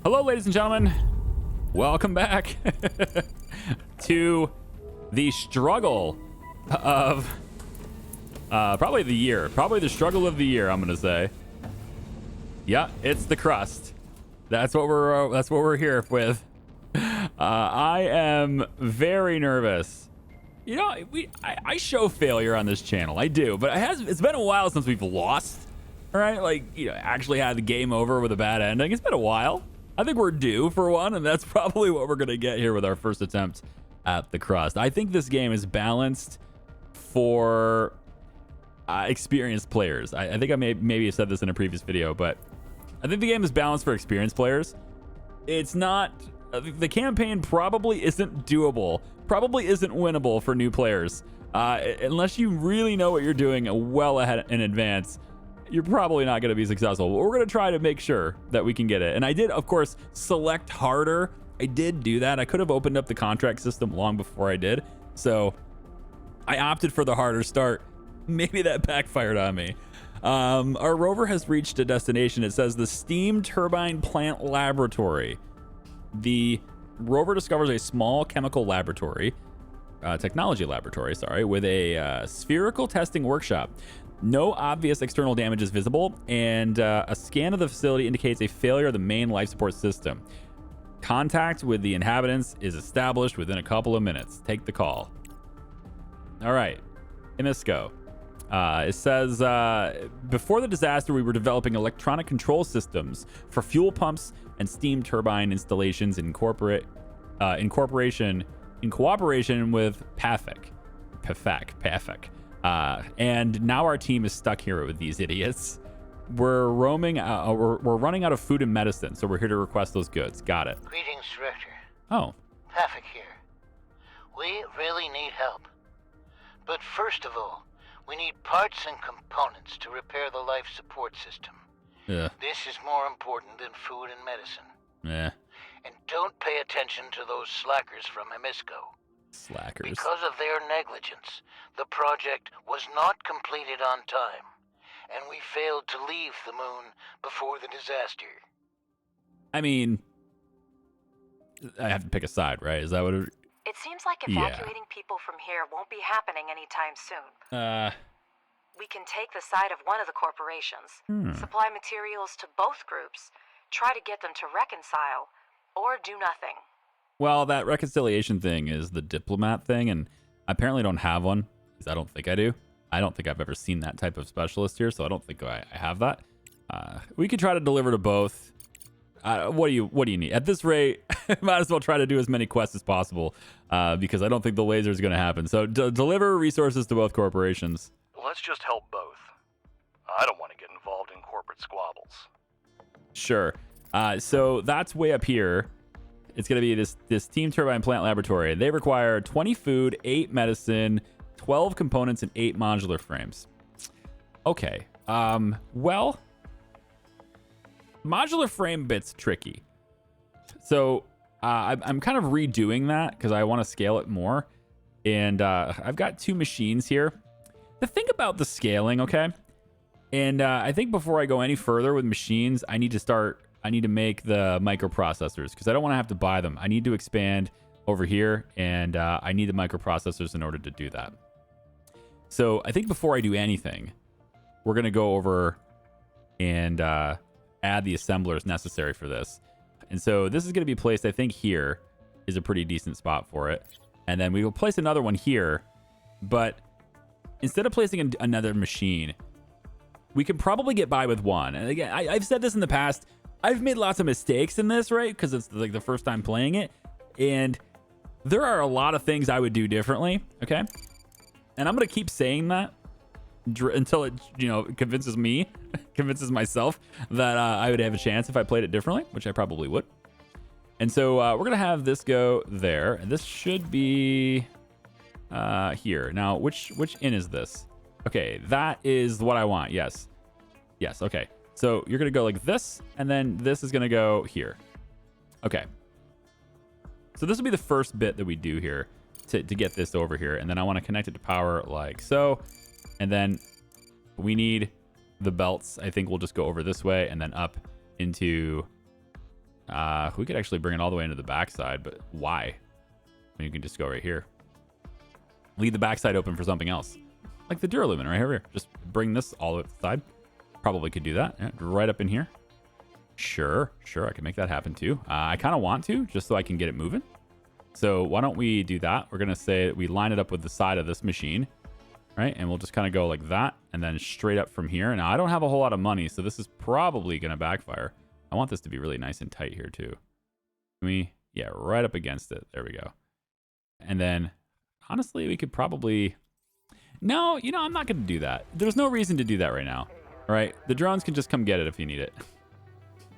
Hello, ladies and gentlemen. Welcome back to the struggle of probably the year. Probably the struggle of the year, I'm gonna say. Yeah, it's the crust. That's what we're here with. I am very nervous. You know, I show failure on this channel. I do, but it's been a while since we've lost. All right, like, you know, actually had the game over with a bad ending. It's been a while. I think we're due for one, and that's probably what we're gonna get here with our first attempt at the crust. I think this game is balanced for experienced players. I think I maybe have said this in a previous video, but I think the game is balanced for experienced players. It's not. The campaign probably isn't doable. Probably isn't winnable for new players, unless you really know what you're doing well ahead in advance. You're probably not going to be successful. But we're going to try to make sure that we can get it. And I did, of course, select harder. I did do that. I could have opened up the contract system long before I did. So I opted for the harder start. Maybe that backfired on me. Our rover has reached a destination. It says the Steam Turbine Plant Laboratory. The rover discovers a small chemical laboratory, technology laboratory, sorry, with a spherical testing workshop. No obvious external damage is visible, and a scan of the facility indicates a failure of the main life support system. Contact with the inhabitants is established within a couple of minutes. Take the call. All right, Emisco. It says, before the disaster, we were developing electronic control systems for fuel pumps and steam turbine installations in cooperation with PAFIC. And now our team is stuck here with these idiots. We're running out of food and medicine, so we're here to request those goods. Got it. Greetings, Director. Oh. PAFIC here. We really need help. But first of all, we need parts and components to repair the life support system. Yeah. This is more important than food and medicine. Yeah. And don't pay attention to those slackers from Emisco. Slackers. Because of their negligence, the project was not completed on time, and we failed to leave the moon before the disaster. I mean, I have to pick a side, right? Is that what it... It seems like evacuating people from here won't be happening anytime soon. We can take the side of one of the corporations, supply materials to both groups, try to get them to reconcile, or do nothing. Well, that reconciliation thing is the diplomat thing, and I apparently don't have one, because I don't think I do. I don't think I've ever seen that type of specialist here, so I don't think I have that. We could try to deliver to both. What do you need? At this rate, might as well try to do as many quests as possible, because I don't think the laser is going to happen. So deliver resources to both corporations. Let's just help both. I don't want to get involved in corporate squabbles. Sure. So that's way up here. It's going to be this Steam Turbine Plant Laboratory. They require 20 food, 8 medicine, 12 components, and 8 modular frames. Okay. Well, modular frame bit's tricky. So I'm kind of redoing that because I want to scale it more. And I've got 2 machines here. The thing about the scaling, okay? And I think before I go any further with machines, I need to make the microprocessors because I don't want to have to buy them. I need to expand over here, and I need the microprocessors in order to do that. So I think before I do anything, we're going to go over and add the assemblers necessary for this. And so this is going to be placed, I think here is a pretty decent spot for it. And then we will place another one here. But instead of placing another machine, we can probably get by with one. And again, I've said this in the past. I've made lots of mistakes in this, right? Because it's like the first time playing it. And there are a lot of things I would do differently, okay? And I'm going to keep saying that until it, convinces me, convinces myself that I would have a chance if I played it differently, which I probably would. And so we're going to have this go there. And this should be here. Now, which in is this? Okay, that is what I want. Yes. Yes, okay. So you're going to go like this, and then this is going to go here. Okay. So this will be the first bit that we do here to get this over here. And then I want to connect it to power like so. And then we need the belts. I think we'll just go over this way and then up into We could actually bring it all the way into the backside, but why? I mean, you can just go right here. Leave the backside open for something else. Like the Duralumin right here. Just bring this all the way to the side. Probably could do that. Yeah, right up in here. Sure, I can make that happen too. I kind of want to, just so I can get it moving. So why don't we do that? We're going to say that we line it up with the side of this machine, right? And we'll just kind of go like that and then straight up from here. Now, I don't have a whole lot of money, so this is probably going to backfire. I want this to be really nice and tight here too. Yeah, right up against it. There we go. And then, honestly, we could probably... No, I'm not going to do that. There's no reason to do that right now. All right, the drones can just come get it if you need it.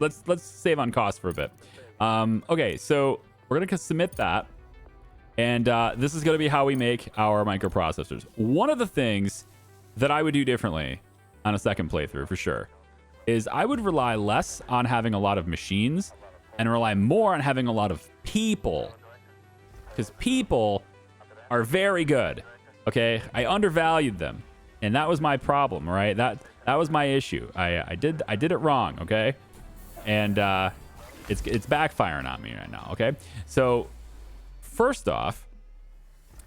Let's save on cost for a bit. Okay, so we're going to submit that. And this is going to be how we make our microprocessors. One of the things that I would do differently on a second playthrough, for sure, is I would rely less on having a lot of machines and rely more on having a lot of people. Because people are very good. Okay, I undervalued them, and that was my problem, right? That was my issue. I did it wrong, okay? And it's backfiring on me right now, okay? So first off,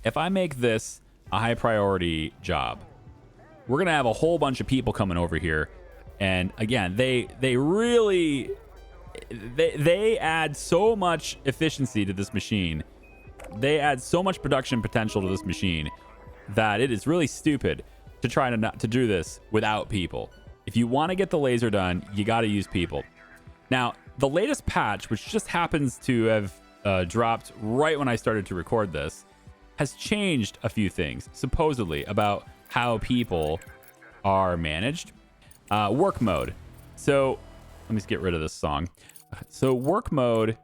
if I make this a high priority job, we're gonna have a whole bunch of people coming over here, and again, they really add so much efficiency to this machine. They add so much production potential to this machine that it is really stupid to try to do this without people. If you want to get the laser done, you got to use people. Now, the latest patch, which just happens to have dropped right when I started to record this, has changed a few things, supposedly, about how people are managed. Work mode. So, let me just get rid of this song. So, work mode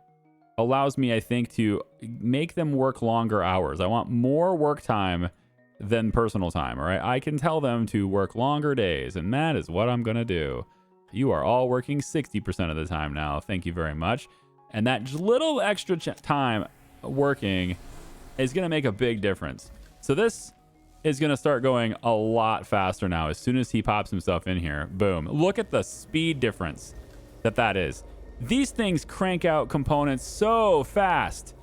allows me, I think, to make them work longer hours. I want more work time than personal time, all right? I can tell them to work longer days, and that is what I'm going to do. You are all working 60% of the time now. Thank you very much. And that little extra time working is going to make a big difference. So this is going to start going a lot faster now. As soon as he pops himself in here, boom. Look at the speed difference that is. These things crank out components so fast.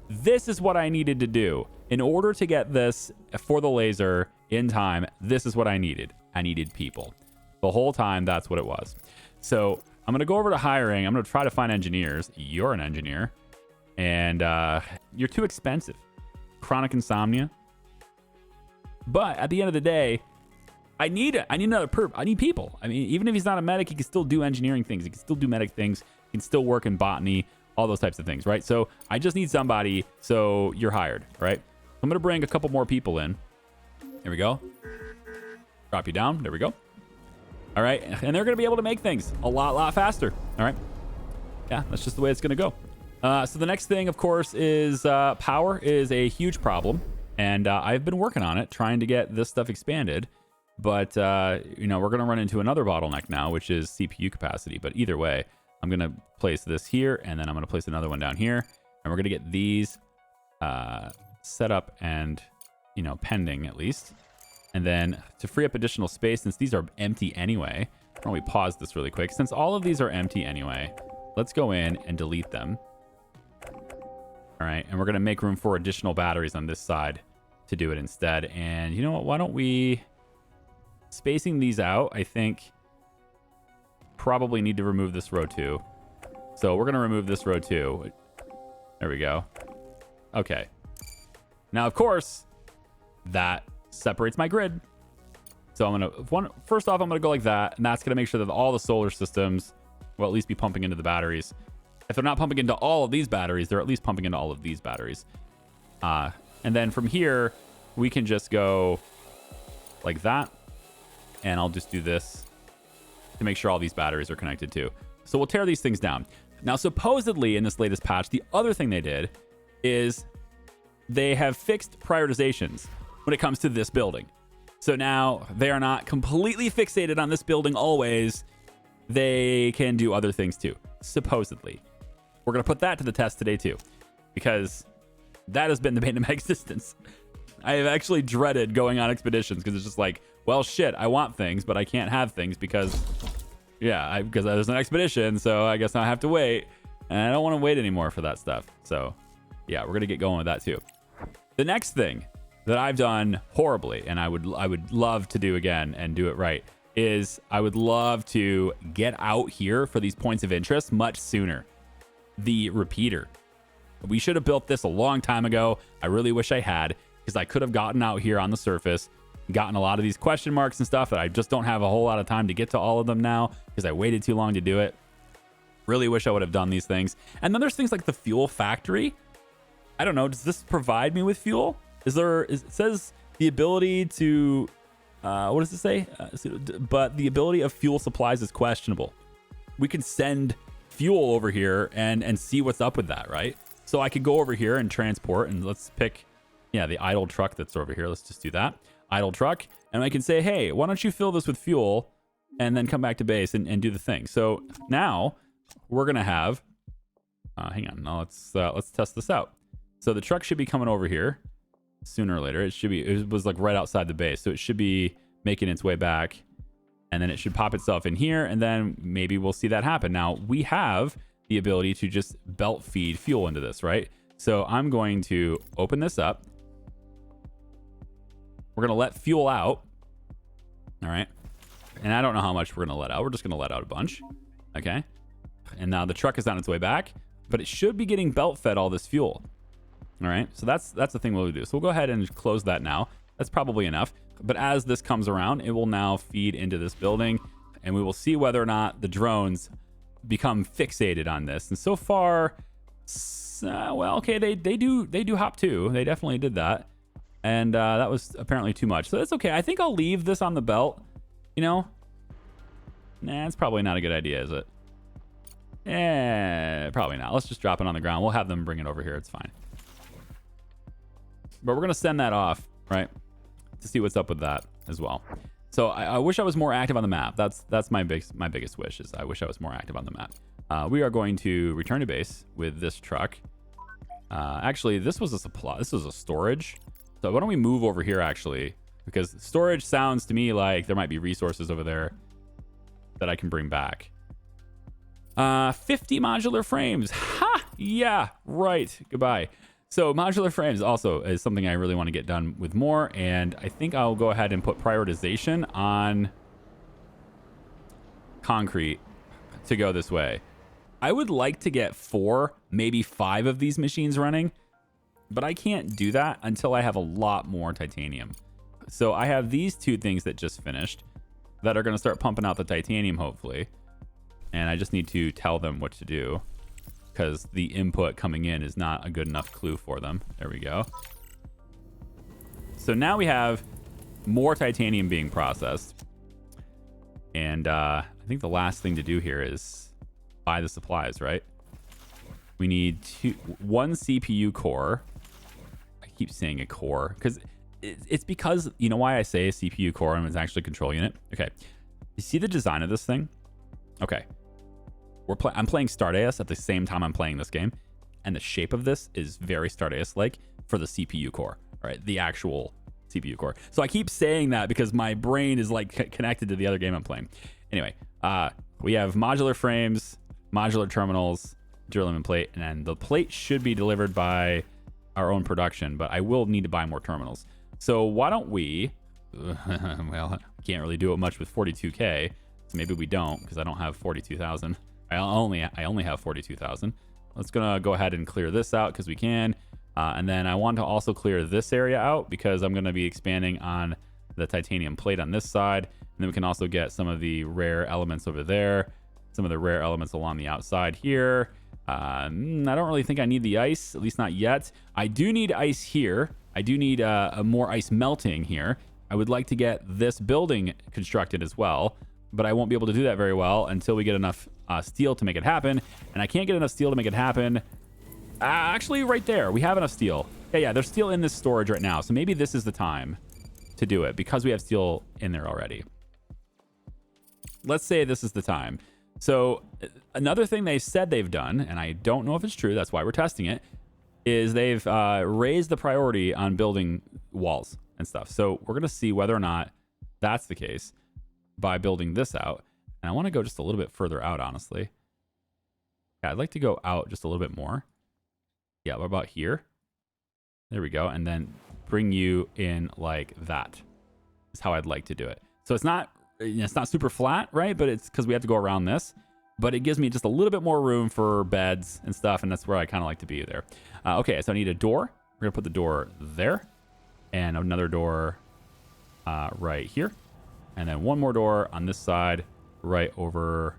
This is what I needed to do. In order to get this for the laser in time, this is what I needed. I needed people. The whole time, that's what it was. So I'm going to go over to hiring. I'm going to try to find engineers. You're an engineer. And you're too expensive. Chronic insomnia. But at the end of the day, I need another perp. I need people. I mean, even if he's not a medic, he can still do engineering things. He can still do medic things. He can still work in botany, all those types of things, right? So I just need somebody. So you're hired, right? I'm going to bring a couple more people in. There we go. Drop you down. There we go. All right. And they're going to be able to make things a lot faster. All right. Yeah, that's just the way it's going to go. So the next thing, of course, is power is a huge problem. And I've been working on it, trying to get this stuff expanded. But, we're going to run into another bottleneck now, which is CPU capacity. But either way, I'm going to place this here, and then I'm going to place another one down here. And we're going to get these set up and, pending at least. And then to free up additional space, since these are empty anyway, why don't we pause this really quick? Since all of these are empty anyway, let's go in and delete them. All right, and we're going to make room for additional batteries on this side to do it instead. And you know what? Why don't we... Spacing these out, I think, probably need to remove this row too. So we're going to remove this row too. There we go. Okay. Now, of course, that separates my grid. So I'm going to... First off, I'm going to go like that, and that's going to make sure that all the solar systems will at least be pumping into the batteries. If they're not pumping into all of these batteries, they're at least pumping into all of these batteries. And then from here, we can just go like that. And I'll just do this to make sure all these batteries are connected too. So we'll tear these things down. Now, supposedly in this latest patch, the other thing they did is they have fixed prioritizations when it comes to this building. So now they are not completely fixated on this building always. They can do other things too, supposedly. We're going to put that to the test today too, because that has been the bane of my existence. I have actually dreaded going on expeditions because it's just like, well, shit, I want things, but I can't have things because, because there's an expedition, so I guess I have to wait. And I don't want to wait anymore for that stuff. So yeah, we're going to get going with that too. The next thing that I've done horribly, and I would love to do again and do it right, is I would love to get out here for these points of interest much sooner. The repeater. We should have built this a long time ago. I really wish I had, because I could have gotten out here on the surface, gotten a lot of these question marks and stuff that I just don't have a whole lot of time to get to all of them now because I waited too long to do it. Really wish I would have done these things. And then there's things like the fuel factory. I don't know. Does this provide me with fuel? It says the ability to, what does it say? But the ability of fuel supplies is questionable. We can send fuel over here and see what's up with that, right? So I could go over here and transport, and let's pick, yeah, the idle truck that's over here. Let's just do that. Idle truck. And I can say, hey, why don't you fill this with fuel and then come back to base and do the thing. So now we're going to have, hang on. Now let's test this out. So the truck should be coming over here sooner or later. It was like right outside the base. So it should be making its way back, and then it should pop itself in here, and then maybe we'll see that happen. Now we have the ability to just belt feed fuel into this, right? So I'm going to open this up. We're going to let fuel out. All right. And I don't know how much we're going to let out. We're just going to let out a bunch. Okay. And now the truck is on its way back, but it should be getting belt fed all this fuel. All right. So that's the thing we'll do. So we'll go ahead and close that now. That's probably enough. But as this comes around, it will now feed into this building, and we will see whether or not the drones become fixated on this. And so far, well, okay, they do hop too. They definitely did that. And that was apparently too much. So that's okay. I think I'll leave this on the belt. You know? Nah, it's probably not a good idea, is it? Probably not. Let's just drop it on the ground. We'll have them bring it over here. It's fine. But we're going to send that off, right? To see what's up with that as well. So I wish I was more active on the map. That's my biggest wish, is I wish I was more active on the map. We are going to return to base with this truck. Actually, this was a supply. This was a storage. So why don't we move over here, actually? Because storage sounds to me like there might be resources over there that I can bring back. 50 modular frames. Ha! Yeah, right. Goodbye. So modular frames also is something I really want to get done with more. And I think I'll go ahead and put prioritization on concrete to go this way. I would like to get 4, maybe 5 of these machines running, but I can't do that until I have a lot more titanium. So I have these 2 things that just finished that are going to start pumping out the titanium, hopefully. And I just need to tell them what to do, because the input coming in is not a good enough clue for them. There we go. So now we have more titanium being processed. And I think the last thing to do here is buy the supplies, right? We need 1 CPU core. I keep saying a core because it's because, you know why I say a CPU core and it's actually a control unit? Okay. You see the design of this thing? Okay. I'm playing Stardust at the same time I'm playing this game, and the shape of this is very Stardust-like for the CPU core, right? The actual CPU core. So I keep saying that because my brain is like connected to the other game I'm playing. Anyway, we have modular frames, modular terminals, drill and plate, and then the plate should be delivered by our own production, but I will need to buy more terminals. So why don't we, well, can't really do it much with 42K, so maybe we don't, because I don't have 42,000. I only have 42,000. Let's gonna go ahead and clear this out because we can. And then I want to also clear this area out because I'm going to be expanding on the titanium plate on this side. And then we can also get some of the rare elements over there, some of the rare elements along the outside here. I don't really think I need the ice, at least not yet. I do need ice here. I do need a more ice melting here. I would like to get this building constructed as well, but I won't be able to do that very well until we get enough steel to make it happen. And I can't get enough steel to make it happen. Actually, right there, we have enough steel. Yeah, there's steel in this storage right now. So maybe this is the time to do it because we have steel in there already. Let's say this is the time. So another thing they said they've done, and I don't know if it's true, that's why we're testing it, is they've raised the priority on building walls and stuff. So we're going to see whether or not that's the case by building this out. And I want to go just a little bit further out, honestly. Yeah, I'd like to go out just a little bit more. Yeah, what about here? There we go. And then bring you in like that is how I'd like to do it. So it's not super flat, right? But it's because we have to go around this. But it gives me just a little bit more room for beds and stuff. And that's where I kind of like to be there. Okay, so I need a door. We're going to put the door there. And another door right here. And then one more door on this side right over.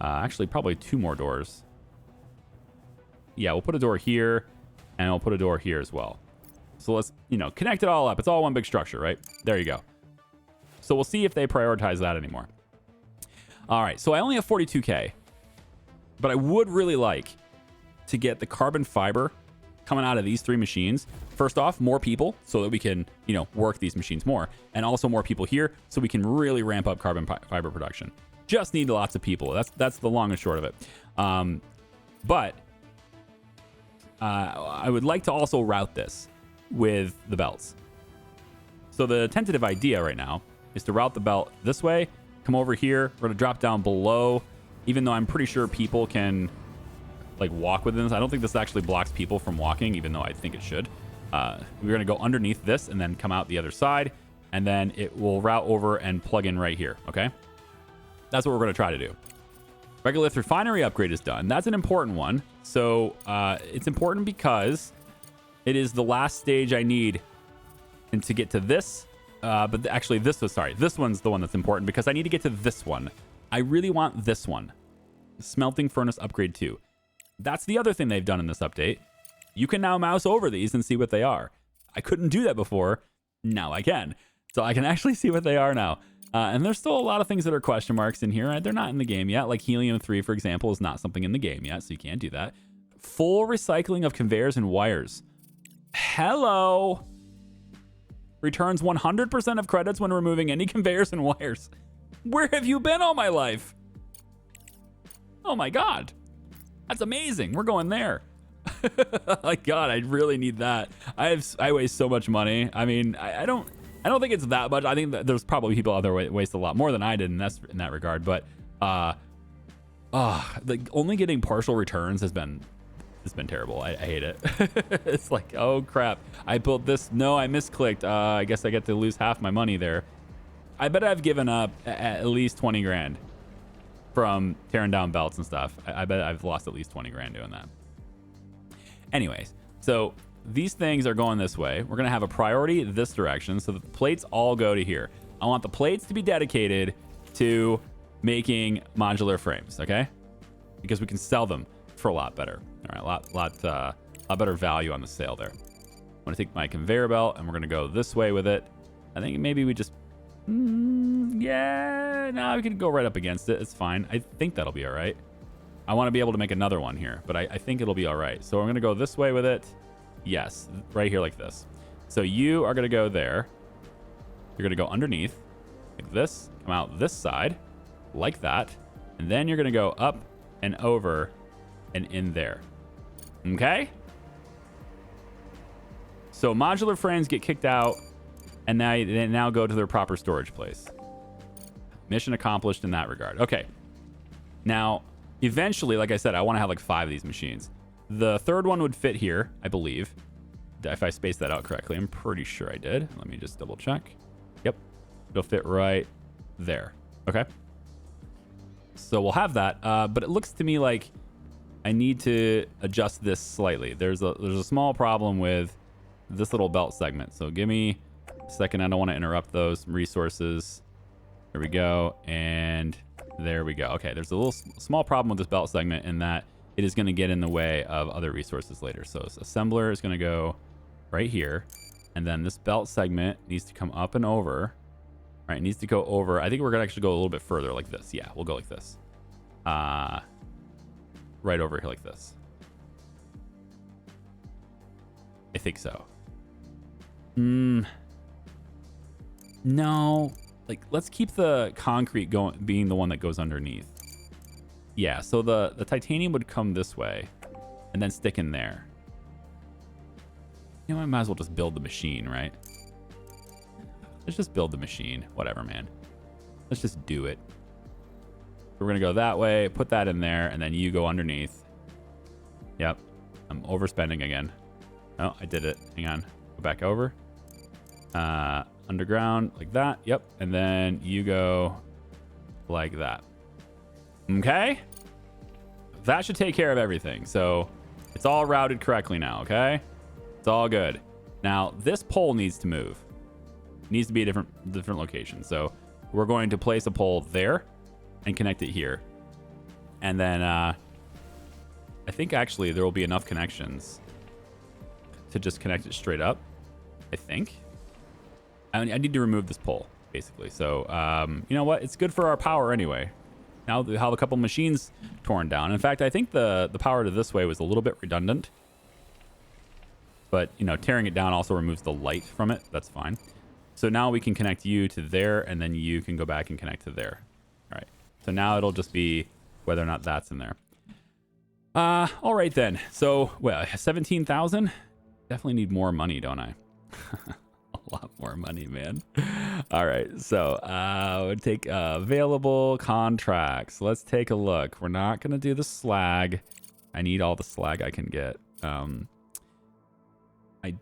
Actually, probably two more doors. Yeah, we'll put a door here. And we'll put a door here as well. So let's, connect it all up. It's all one big structure, right? There you go. So we'll see if they prioritize that anymore. All right, so I only have 42K, but I would really like to get the carbon fiber coming out of these 3 machines. First off, more people so that we can, work these machines more, and also more people here so we can really ramp up carbon fiber production. Just need lots of people. That's the long and short of it. But I would like to also route this with the belts. So the tentative idea right now is to route the belt this way. Come over here. We're going to drop down below, even though I'm pretty sure people can walk within this. I don't think this actually blocks people from walking, even though I think it should. We're going to go underneath this and then come out the other side, and then it will route over and plug in right here. Okay. That's what we're going to try to do. Regolith refinery upgrade is done. That's an important one. So it's important because it is the last stage I need and to get to this. But actually, this one's the one that's important because I need to get to this one. I really want this one. Smelting furnace upgrade 2. That's the other thing they've done in this update. You can now mouse over these and see what they are. I couldn't do that before. Now I can. So I can actually see what they are now. And there's still a lot of things that are question marks in here. They're not in the game yet. Like helium 3, for example, is not something in the game yet, so you can't do that. Full recycling of conveyors and wires. Hello. Returns 100% of credits when removing any conveyors and wires. Where have you been all my life? Oh my God. That's amazing. We're going there. My God, I really need that. I waste so much money. I mean, I don't think it's that much. I think that there's probably people out there waste a lot more than I did in that regard. But only getting partial returns has been terrible. I hate it. It's like, oh crap, I built this. No, I misclicked. I guess I get to lose half my money there. I bet I've given up at least 20 grand from tearing down belts and stuff. I bet I've lost at least 20 grand doing that. Anyways, so these things are going this way. We're going to have a priority this direction. So the plates all go to here. I want the plates to be dedicated to making modular frames. Okay. Because we can sell them for a lot better. All right. A lot better value on the sale there. I'm going to take my conveyor belt and we're going to go this way with it. I think maybe we just, we can go right up against it. It's fine. I think that'll be all right. I want to be able to make another one here, but I think it'll be all right. So I'm going to go this way with it. Yes, right here like this. So you are going to go there. You're going to go underneath like this, come out this side like that. And then you're going to go up and over and in there. Okay? So modular frames get kicked out and they now go to their proper storage place. Mission accomplished in that regard. Okay. Now, eventually, like I said, I want to have like 5 of these machines. The third one would fit here, I believe. If I spaced that out correctly, I'm pretty sure I did. Let me just double check. Yep. It'll fit right there. Okay. So we'll have that. But it looks to me like I need to adjust this slightly. There's a small problem with this little belt segment. So give me a second. I don't want to interrupt those resources. There we go. And there we go. Okay. There's a little small problem with this belt segment in that it is going to get in the way of other resources later. So assembler is going to go right here. And then this belt segment needs to come up and over. Right, it needs to go over. I think we're going to actually go a little bit further like this. Yeah, we'll go like this. Right over here like this. I think so. No. Like, let's keep the concrete going, being the one that goes underneath. Yeah, so the titanium would come this way and then stick in there. You know, I might as well just build the machine, right? Let's just build the machine. Whatever, man. Let's just do it. We're going to go that way, put that in there, and then you go underneath. Yep. I'm overspending again. Oh, I did it. Hang on. Go back over. Underground like that. Yep. And then you go like that. Okay. That should take care of everything. So it's all routed correctly now. Okay. It's all good. Now this pole needs to move. It needs to be a different location. So we're going to place a pole there and connect it here. And then I think actually there will be enough connections to just connect it straight up. I think. I need to remove this pole, basically. So, you know what? It's good for our power anyway. Now how the couple machines torn down. In fact, I think the power to this way was a little bit redundant. But, you know, tearing it down also removes the light from it. That's fine. So now we can connect you to there, and then you can go back and connect to there. All right. So now it'll just be whether or not that's in there. All right, then. So, well, 17,000? Definitely need more money, don't I? A lot more money, man. All right. So, we'll take available contracts. Let's take a look. We're not going to do the slag. I need all the slag I can get. I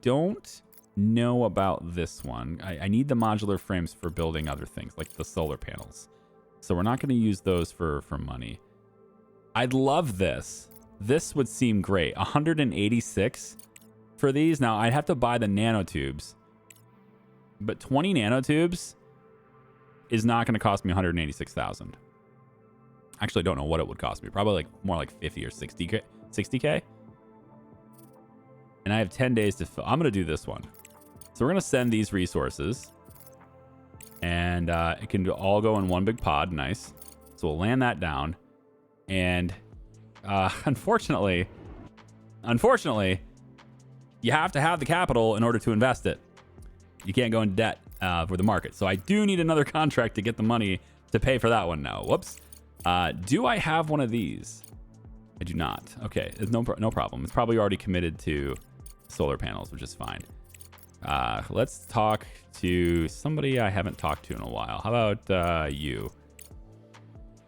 don't know about this one. I need the modular frames for building other things, like the solar panels. So we're not going to use those for money. I'd love this. This would seem great. 186 for these. Now, I'd have to buy the nanotubes. But 20 nanotubes is not going to cost me 186,000. Actually, I don't know what it would cost me. Probably like more like 50 or 60K. And I have 10 days to fill. I'm going to do this one. So we're going to send these resources. And it can all go in one big pod. Nice. So we'll land that down. And unfortunately, you have to have the capital in order to invest it. You can't go in debt for the market. So I do need another contract to get the money to pay for that one now. Whoops. Do I have one of these? I do not. Okay, it's no problem. It's probably already committed to solar panels, which is fine. Let's talk to somebody I haven't talked to in a while. How about you?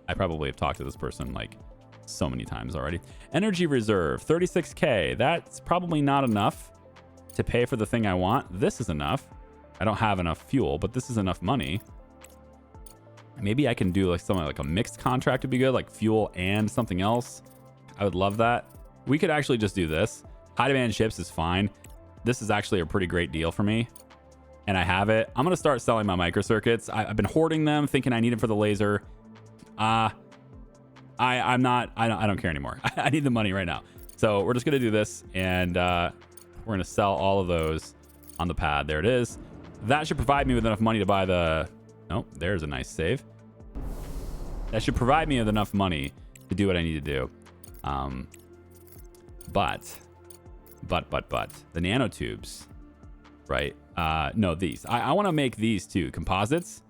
I probably have talked to this person like so many times already. Energy reserve, 36K. That's probably not enough to pay for the thing I want. This is enough. I don't have enough fuel, but this is enough money. Maybe I can do like something like a mixed contract would be good, like fuel and something else. I would love that. We could actually just do this. High demand chips is fine. This is actually a pretty great deal for me. And I have it. I'm going to start selling my microcircuits. I've been hoarding them, thinking I need them for the laser. I don't care anymore. I need the money right now. So we're just going to do this. And we're going to sell all of those on the pad. There it is. That should provide me with enough money to buy the... Oh, there's a nice save. That should provide me with enough money to do what I need to do. But the nanotubes, right? No, these. I want to make these too. Composites.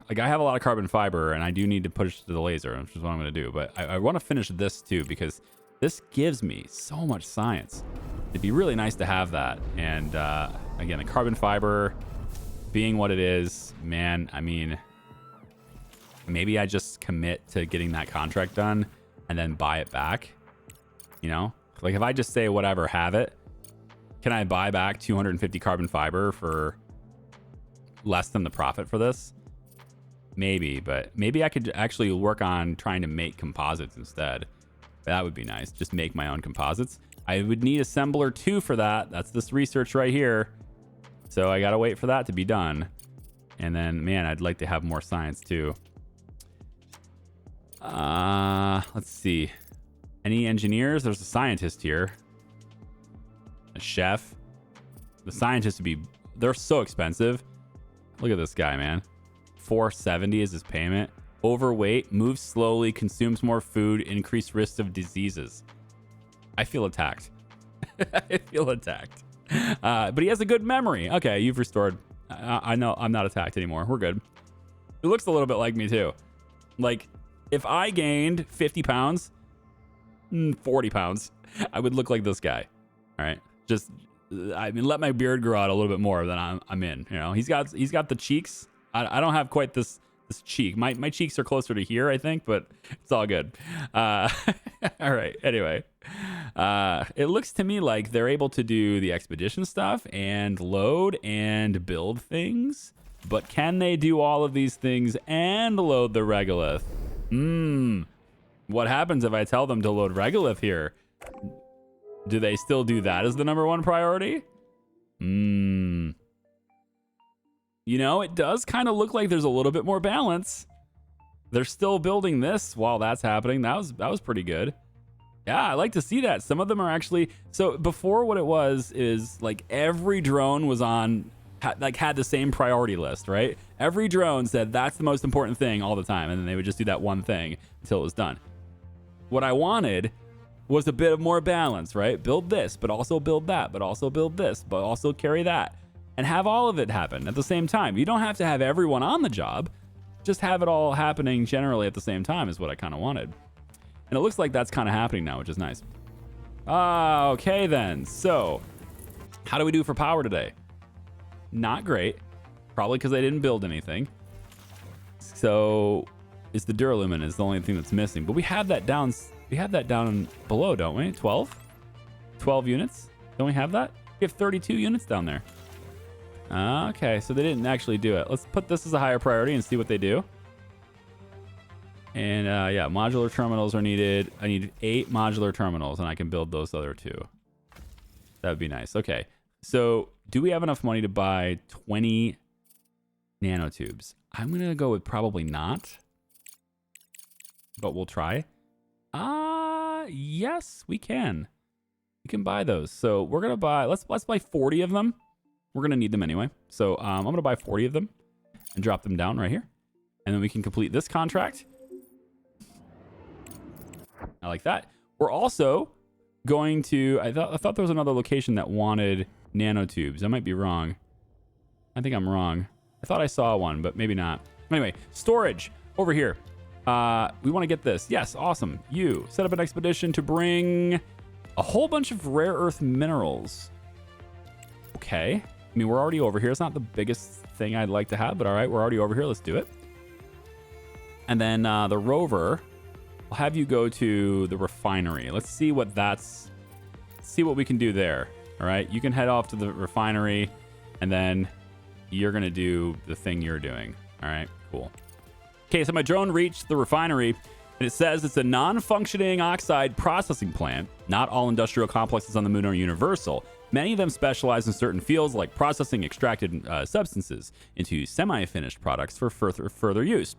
Like I have a lot of carbon fiber and I do need to push to the laser, which is what I'm going to do. But I want to finish this too because this gives me so much science. It'd be really nice to have that. And again, the carbon fiber being what it is, man, I mean, maybe I just commit to getting that contract done and then buy it back. You know, like if I just say whatever, have it, can I buy back 250 carbon fiber for less than the profit for this? Maybe, but maybe I could actually work on trying to make composites instead. That would be nice. Just make my own composites. I would need assembler 2 for that. That's this research right here. So I got to wait for that to be done. And then, man, I'd like to have more science too. Let's see. Any engineers? There's a scientist here. A chef. The scientists would be... They're so expensive. Look at this guy, man. 470 is his payment. Overweight, moves slowly, consumes more food, increased risk of diseases. I feel attacked. I feel attacked. But he has a good memory. Okay, you've restored. I know I'm not attacked anymore. We're good. It looks a little bit like me too. Like, if I gained 50 pounds, 40 pounds, I would look like this guy. All right. Just, I mean, let my beard grow out a little bit more than I'm in. You know, he's got the cheeks. I don't have quite this cheek. My cheeks are closer to here, I think, but it's all good. All right. Anyway, It looks to me like they're able to do the expedition stuff and load and build things. But can they do all of these things and load the regolith? What happens if I tell them to load regolith here? Do they still do that as the #1 priority? You know, it does kind of look like there's a little bit more balance. They're still building this while that's happening. That was pretty good. Yeah, I like to see that. Some of them are actually... So before, what it was is like every drone was on... had the same priority list, right? Every drone said that's the most important thing all the time, and then they would just do that one thing until it was done. What I wanted was a bit of more balance, right? Build this, but also build that, but also build this, but also carry that, and have all of it happen at the same time. You don't have to have everyone on the job. Just have it all happening generally at the same time is what I kind of wanted. And it looks like that's kind of happening now, which is nice. Okay then. So, how do we do for power today? Not great. Probably because I didn't build anything. So, it's the duralumin is the only thing that's missing. But we have that down. We have that down below, don't we? 12? 12 units? Don't we have that? We have 32 units down there. Okay, so they didn't actually do it. Let's put this as a higher priority and see what they do. And yeah, modular terminals are needed. I need 8 modular terminals, and I can build those other 2. That would be nice. Okay, so do we have enough money to buy 20 nanotubes? I'm going to go with probably not, but we'll try. Yes, we can. We can buy those. So we're going to buy, let's buy 40 of them. We're going to need them anyway. So I'm going to buy 40 of them and drop them down right here. And then we can complete this contract. I like that. We're also going to... I thought there was another location that wanted nanotubes. I might be wrong. I think I'm wrong. I thought I saw one, but maybe not. Anyway, storage over here. We want to get this. Yes, awesome. You set up an expedition to bring a whole bunch of rare earth minerals. Okay. I mean, we're already over here. It's not the biggest thing I'd like to have, but all right, we're already over here. Let's do it. And then the rover... I'll have you go to the refinery. Let's see what we can do there. All right, you can head off to the refinery, and then you're gonna do the thing you're doing. All right, cool. Okay, so my drone reached the refinery, and it says it's a non-functioning oxide processing plant. Not all industrial complexes on the moon are universal. Many of them specialize in certain fields, like processing extracted substances into semi-finished products for further use.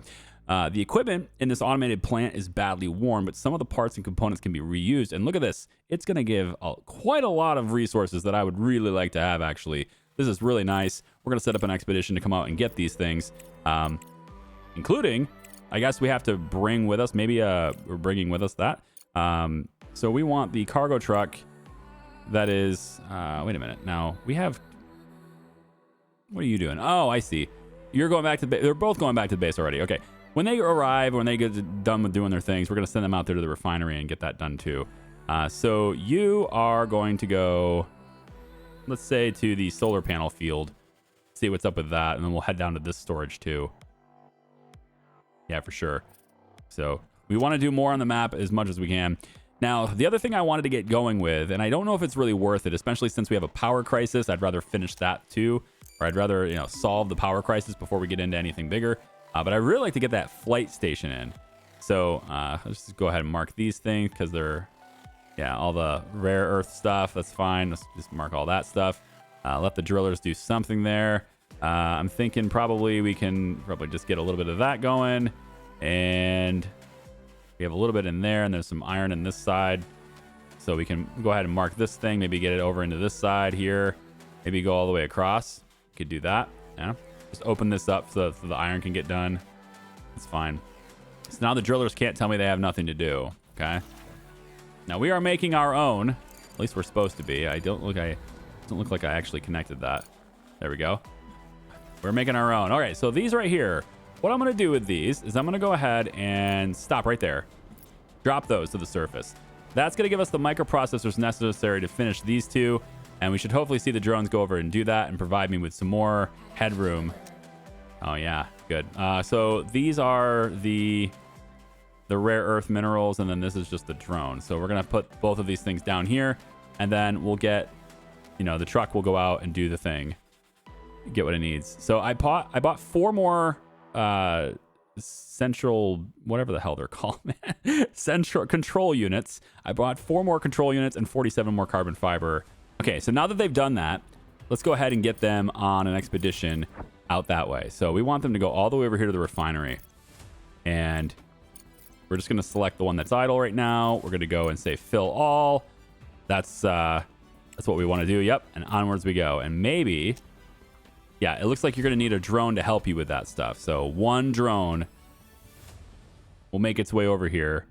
The equipment in this automated plant is badly worn, but some of the parts and components can be reused. And look at this. It's going to give quite a lot of resources that I would really like to have, actually. This is really nice. We're going to set up an expedition to come out and get these things, including, I guess we have to bring with us, maybe we're bringing with us that. So we want the cargo truck that is, wait a minute. Now, we have, what are you doing? Oh, I see. You're going back to the base. They're both going back to the base already. Okay. When they arrive, when they get done with doing their things, we're going to send them out there to the refinery and get that done too. So you are going to go, let's say, to the solar panel field, see what's up with that, and then we'll head down to this storage too. Yeah, for sure. So we want to do more on the map as much as we can. Now, the other thing I wanted to get going with, and I don't know if it's really worth it, especially since we have a power crisis. I'd rather finish that too, or I'd rather, solve the power crisis before we get into anything bigger. But I'd really like to get that flight station in. So let's just go ahead and mark these things because they're, all the rare earth stuff. That's fine. Let's just mark all that stuff. Let the drillers do something there. I'm thinking probably we can just get a little bit of that going. And we have a little bit in there, and there's some iron in this side. So we can go ahead and mark this thing, maybe get it over into this side here. Maybe go all the way across. Could do that. Yeah. Just open this up so the iron can get done. It's fine. So now the drillers can't tell me they have nothing to do. Okay. Now we are making our own. At least we're supposed to be. I don't look like I actually connected that. There we go. We're making our own. All right. So these right here. What I'm going to do with these is I'm going to go ahead and stop right there. Drop those to the surface. That's going to give us the microprocessors necessary to finish these two. And we should hopefully see the drones go over and do that and provide me with some more headroom. Oh, yeah. Good. So these are the the rare earth minerals, and then this is just the drone. So we're going to put both of these things down here, and then we'll get, you know, the truck will go out and do the thing, get what it needs. So I bought 4 more central, whatever the hell they're called, man. Central control units. I bought 4 more control units and 47 more carbon fiber. Okay, so now that they've done that, let's go ahead and get them on an expedition out that way. So we want them to go all the way over here to the refinery. And we're just going to select the one that's idle right now. We're going to go and say fill all. That's what we want to do. Yep. And onwards we go. And maybe, yeah, it looks like you're going to need a drone to help you with that stuff. So one drone will make its way over here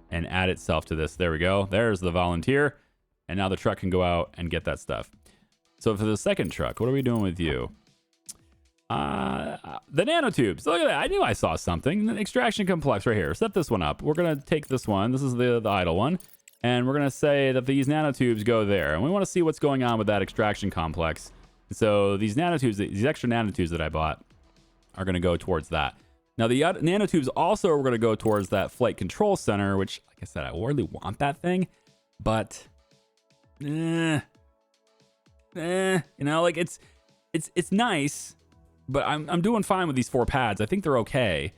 and add itself to this. There we go. There's the volunteer. And now the truck can go out and get that stuff. So for the second truck, what are we doing with you? The nanotubes. Look at that. I knew I saw something. The extraction complex right here. Set this one up. We're going to take this one. This is the idle one. And we're going to say that these nanotubes go there. And we want to see what's going on with that extraction complex. So these nanotubes, these extra nanotubes that I bought are going to go towards that. Now, the nanotubes also are going to go towards that flight control center, which, like I said, I really want that thing. But, you know, like it's nice. But I'm doing fine with these 4 pads. I think they're okay.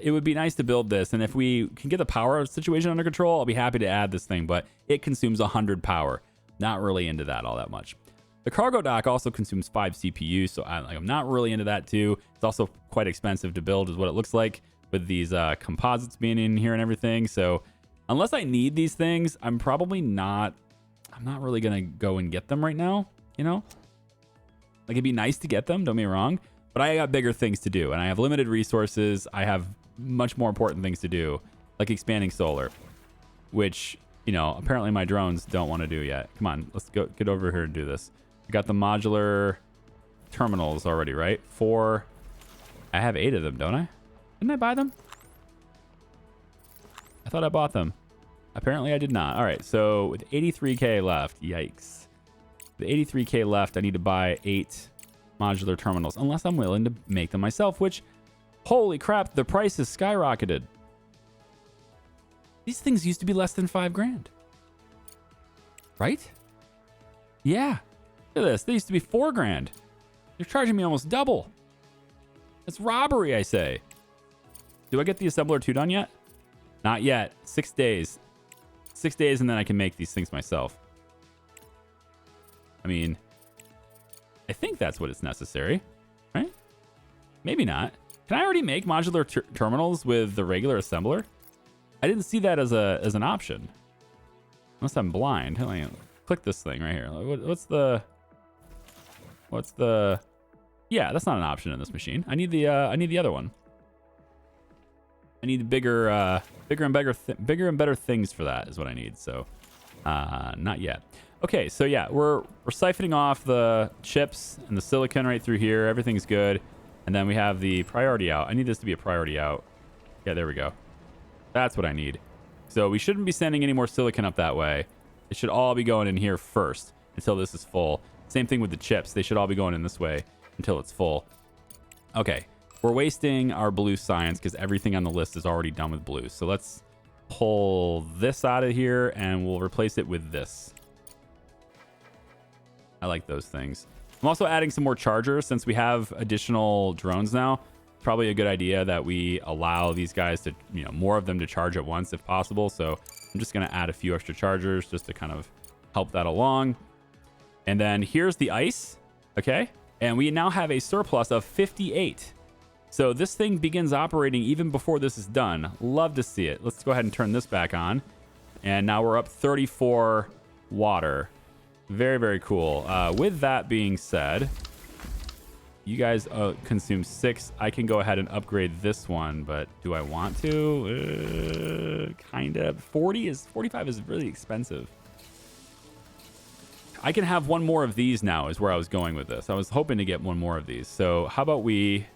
It would be nice to build this. And if we can get the power situation under control, I'll be happy to add this thing. But it consumes 100 power. Not really into that all that much. The cargo dock also consumes 5 CPUs. So I'm not really into that too. It's also quite expensive to build is what it looks like with these composites being in here and everything. So unless I need these things, I'm not really going to go and get them right now, you know? Like, it'd be nice to get them, don't get me wrong, but I got bigger things to do, and I have limited resources. I have much more important things to do, like expanding solar, which, you know, apparently my drones don't want to do yet. Come on, let's go get over here and do this. We got the modular terminals already, right? 4. I have 8 of them, don't I? Didn't I buy them? I thought I bought them. Apparently I did not. All right, so with 83K left, yikes. The 83K left, I need to buy 8 modular terminals, unless I'm willing to make them myself, which, holy crap, the price has skyrocketed. These things used to be less than 5 grand. Right? Yeah. Look at this. They used to be 4 grand. You're charging me almost double. That's robbery, I say. Do I get the assembler 2 done yet? Not yet. 6 days. 6 days, and then I can make these things myself. I mean, I think that's what is necessary, right? Maybe not. Can I already make modular terminals with the regular assembler? I didn't see that as an option. Unless I'm blind. Click this thing right here. What's the? Yeah, that's not an option in this machine. I need the other one. I need bigger and better things for that is what I need. So, not yet. Okay, so yeah, we're siphoning off the chips and the silicon right through here. Everything's good. And then we have the priority out. I need this to be a priority out. Yeah, there we go. That's what I need. So we shouldn't be sending any more silicon up that way. It should all be going in here first until this is full. Same thing with the chips. They should all be going in this way until it's full. Okay, we're wasting our blue science because everything on the list is already done with blue. So let's pull this out of here and we'll replace it with this. I like those things. I'm also adding some more chargers since we have additional drones now. Probably a good idea that we allow these guys to, you know, more of them to charge at once if possible. So I'm just going to add a few extra chargers just to kind of help that along. And then here's the ice. Okay. And we now have a surplus of 58. So this thing begins operating even before this is done. Love to see it. Let's go ahead and turn this back on. And now we're up 34 water. Very, very cool. With that being said, you guys consume 6. I can go ahead and upgrade this one, but do I want to? Kind of. 45 is really expensive. I can have one more of these now is where I was going with this. I was hoping to get one more of these. So how about we...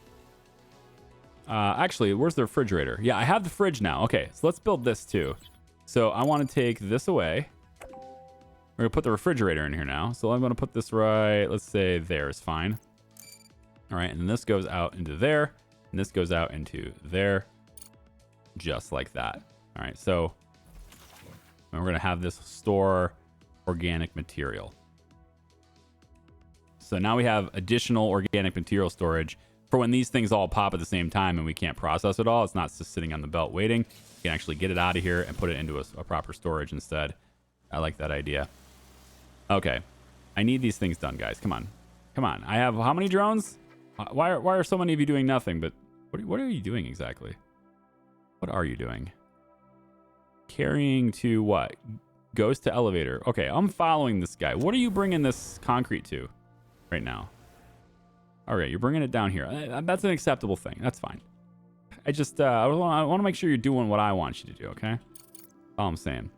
actually, where's the refrigerator? Yeah, I have the fridge now. Okay, so let's build this too. So I want to take this away. We're going to put the refrigerator in here now. So I'm going to put this right, let's say there is fine. All right, and this goes out into there. And this goes out into there. just like that. All right, so we're going to have this store organic material. So now we have additional organic material storage for when these things all pop at the same time and we can't process it all. It's not just sitting on the belt waiting. You can actually get it out of here and put it into a proper storage instead. I like that idea. Okay. I need these things done, guys. Come on. Come on. I have how many drones? Why are so many of you doing nothing? But what are you doing exactly? What are you doing? Carrying to what? Goes to elevator. Okay, I'm following this guy. What are you bringing this concrete to right now? All right, you're bringing it down here. That's an acceptable thing. That's fine. I just I want to make sure you're doing what I want you to do, okay? All I'm saying.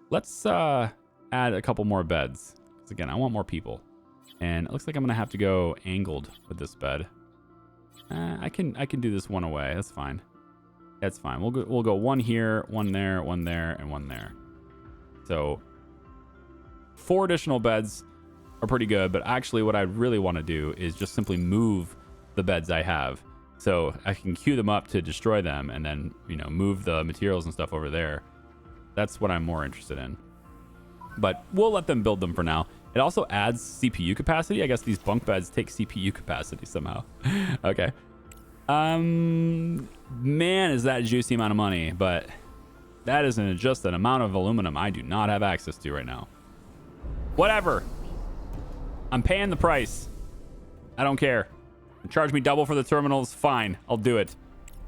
Let's add a couple more beds. Because again, I want more people. And it looks like I'm going to have to go angled with this bed. I can do this one away. That's fine. That's fine. We'll go one here, one there, and one there. So 4 additional beds are pretty good, but actually what I really want to do is just simply move the beds I have. So I can queue them up to destroy them and then, you know, move the materials and stuff over there. That's what I'm more interested in. But we'll let them build them for now. It also adds CPU capacity. I guess these bunk beds take CPU capacity somehow. Okay. Man, is that a juicy amount of money, but that isn't just an amount of aluminum I do not have access to right now. Whatever. I'm paying the price. I don't care. Charge me double for the terminals. Fine, I'll do it.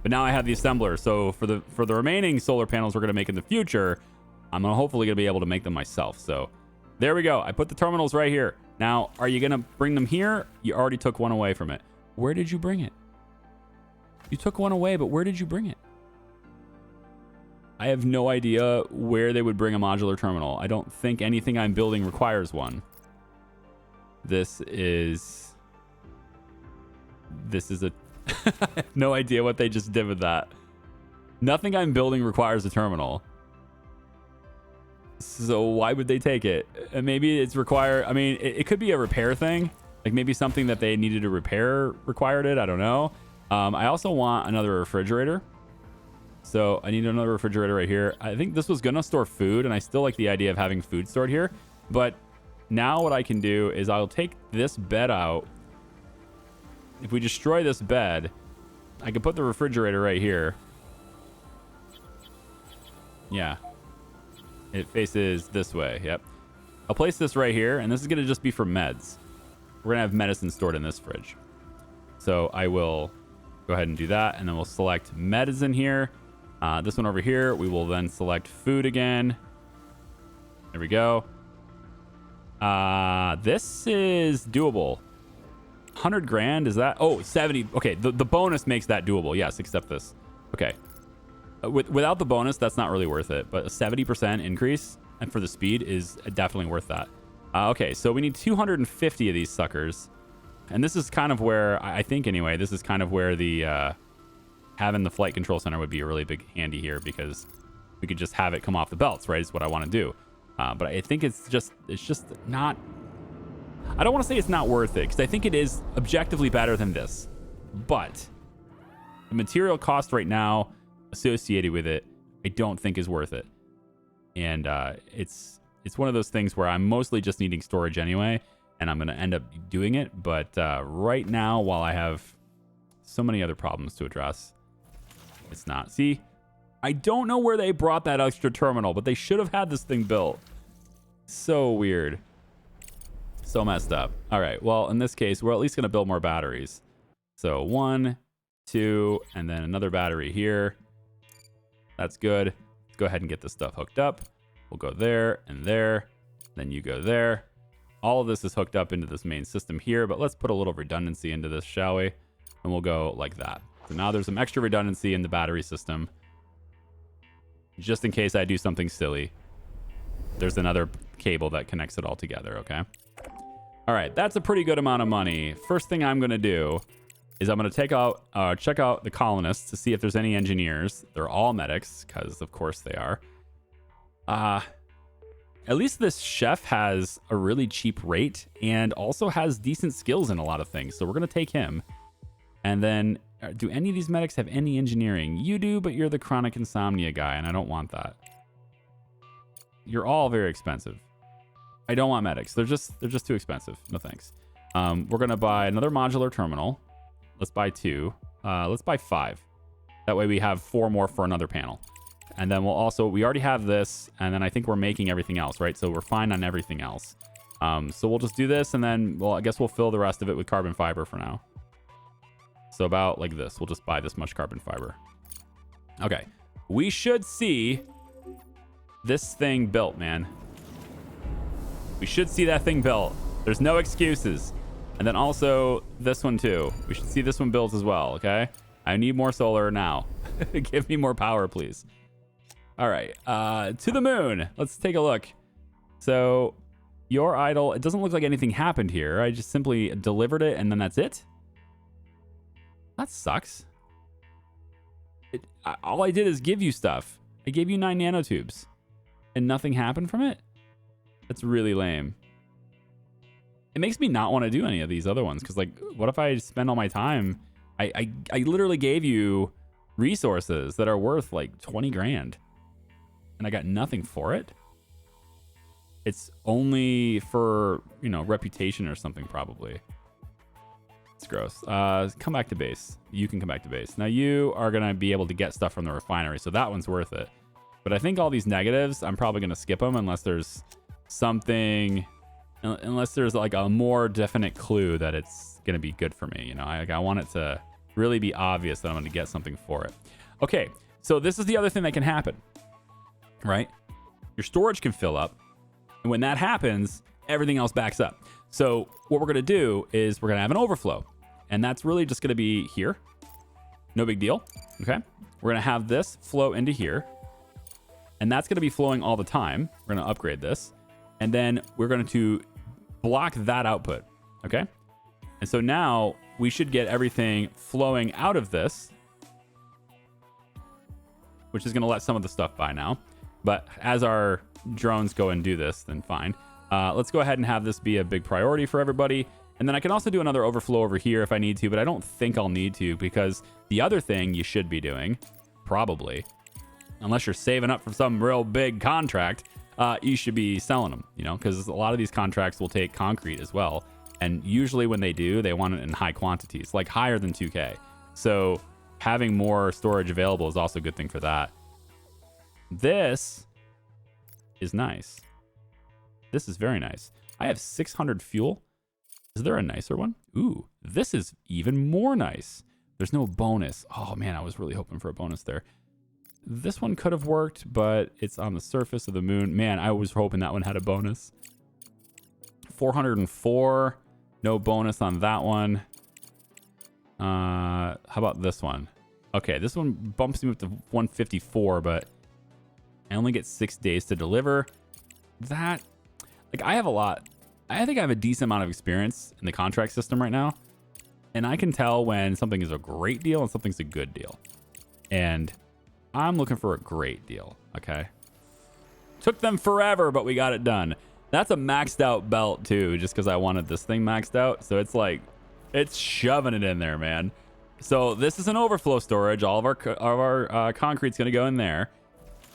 But now I have the assembler. So for the remaining solar panels we're going to make in the future, I'm hopefully going to be able to make them myself. So there we go. I put the terminals right here. Now, are you going to bring them here? You already took one away from it. Where did you bring it? You took one away, but where did you bring it? I have no idea where they would bring a modular terminal. I don't think anything I'm building requires one. This is a... I have no idea what they just did with that. Nothing I'm building requires a terminal. So why would they take it? And maybe it's require... I mean, it could be a repair thing. Like maybe something that they needed to repair required it. I don't know. I also want another refrigerator. So I need another refrigerator right here. I think this was going to store food, and I still like the idea of having food stored here. But now what I can do is I'll take this bed out. If we destroy this bed, I can put the refrigerator right here. Yeah. It faces this way. Yep. I'll place this right here, and this is going to just be for meds. We're going to have medicine stored in this fridge. So I will go ahead and do that, and then we'll select medicine here. This one over here, we will then select food again. There we go. This is doable. 100 grand, is that? Oh, 70. Okay, the bonus makes that doable. Yes, except this. Okay. Without the bonus, that's not really worth it, but a 70% increase and for the speed is definitely worth that. Okay, so we need 250 of these suckers. And this is kind of where, I think anyway, this is kind of where the having the flight control center would be a really big handy here, because we could just have it come off the belts, right? Is what I want to do. But I think it's just not... I don't want to say it's not worth it, because I think it is objectively better than this. But the material cost right now associated with it, I don't think is worth it. And it's one of those things where I'm mostly just needing storage anyway, and I'm going to end up doing it. But right now, while I have so many other problems to address, it's not. See, I don't know where they brought that extra terminal, but they should have had this thing built. So weird. So messed up. All right, well, in this case, we're at least going to build more batteries. So 1, 2, and then another battery here. That's good. Let's go ahead and get this stuff hooked up. We'll go there and there. Then you go there. All of this is hooked up into this main system here, but let's put a little redundancy into this, shall we? And we'll go like that. So now there's some extra redundancy in the battery system. Just in case I do something silly, there's another cable that connects it all together, okay? All right, that's a pretty good amount of money. First thing I'm going to do is I'm going to check out the colonists to see if there's any engineers. They're all medics, because of course they are. At least this chef has a really cheap rate and also has decent skills in a lot of things. So we're going to take him. And then Do any of these medics have any engineering? You do, but you're the chronic insomnia guy, and I don't want that. You're all very expensive. I don't want medics. They're just too expensive. No thanks. We're gonna buy another modular terminal. Let's buy 2. Let's buy 5. That way we have 4 more for another panel. And then we already have this, and then I think we're making everything else, right? So we're fine on everything else. So we'll just do this, and then, well, I guess we'll fill the rest of it with carbon fiber for now. So about like this. We'll just buy this much carbon fiber. Okay. We should see this thing built, man. We should see that thing built. There's no excuses. And then also this one too. We should see this one built as well, okay? I need more solar now. Give me more power, please. All right. To the moon. Let's take a look. So your idle, it doesn't look like anything happened here. I just simply delivered it and then that's it. That sucks. All I did is give you stuff. I gave you 9 nanotubes and nothing happened from it. That's really lame. It makes me not want to do any of these other ones because, like, what if I spend all my time? I literally gave you resources that are worth like 20 grand and I got nothing for it. It's only for, you know, reputation or something probably. It's gross. Come back to base. You can come back to base. Now you are going to be able to get stuff from the refinery, so that one's worth it. But I think all these negatives, I'm probably going to skip them unless there's something, unless there's like a more definite clue that it's going to be good for me. You know, I want it to really be obvious that I'm going to get something for it. Okay, so this is the other thing that can happen, right? Your storage can fill up, and when that happens, everything else backs up. So what we're going to do is we're going to have an overflow, and that's really just going to be here. No big deal. Okay. We're going to have this flow into here, and that's going to be flowing all the time. We're going to upgrade this, and then we're going to block that output. Okay. And so now we should get everything flowing out of this, which is going to let some of the stuff by now. But as our drones go and do this, then fine. Let's go ahead and have this be a big priority for everybody. And then I can also do another overflow over here if I need to, but I don't think I'll need to because the other thing you should be doing, probably, unless you're saving up for some real big contract, you should be selling them, you know, because a lot of these contracts will take concrete as well. And usually when they do, they want it in high quantities, like higher than 2K. So having more storage available is also a good thing for that. This is nice. This is very nice. I have 600 fuel. Is there a nicer one? Ooh, this is even more nice. There's no bonus. Oh man, I was really hoping for a bonus there. This one could have worked, but it's on the surface of the moon. Man, I was hoping that one had a bonus. 404. No bonus on that one. How about this one? Okay, this one bumps me up to 154, but I only get 6 days to deliver. That, like, I think I have a decent amount of experience in the contract system right now, and I can tell when something is a great deal and something's a good deal. And I'm looking for a great deal, okay? Took them forever, but we got it done. That's a maxed out belt too, just because I wanted this thing maxed out. So it's like, it's shoving it in there, man. So this is an overflow storage. All of our concrete's gonna go in there.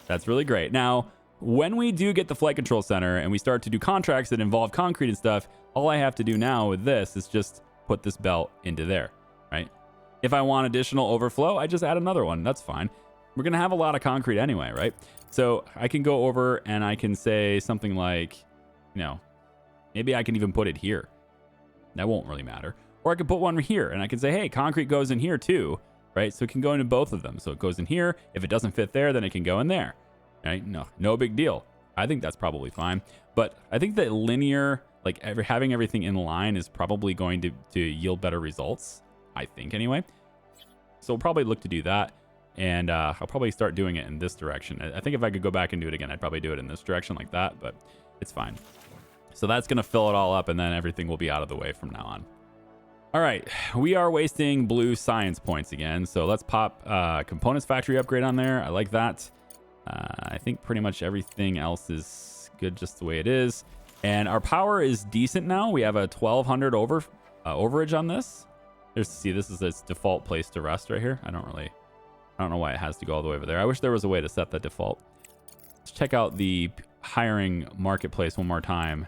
That's really great. Now, when we do get the flight control center and we start to do contracts that involve concrete and stuff, all I have to do now with this is just put this belt into there, right? If I want additional overflow, I just add another one. That's fine. We're gonna have a lot of concrete anyway, right? So I can go over and I can say something like, you know, maybe I can even put it here. That won't really matter. Or I could put one here and I can say, hey, concrete goes in here too, right? So it can go into both of them. So it goes in here. If it doesn't fit there, then it can go in there, right? No big deal. I think that's probably fine. But I think that linear, like having everything in line is probably going to yield better results, I think anyway. So we'll probably look to do that. And I'll probably start doing it in this direction. I think if I could go back and do it again, I'd probably do it in this direction like that, but it's fine. So that's going to fill it all up, and then everything will be out of the way from now on. All right, we are wasting blue science points again. So let's pop components factory upgrade on there. I like that. I think pretty much everything else is good just the way it is. And our power is decent now. We have a 1200 overage on this. See, this is its default place to rest right here. I don't know why it has to go all the way over there. I wish there was a way to set that default. Let's check out the hiring marketplace one more time.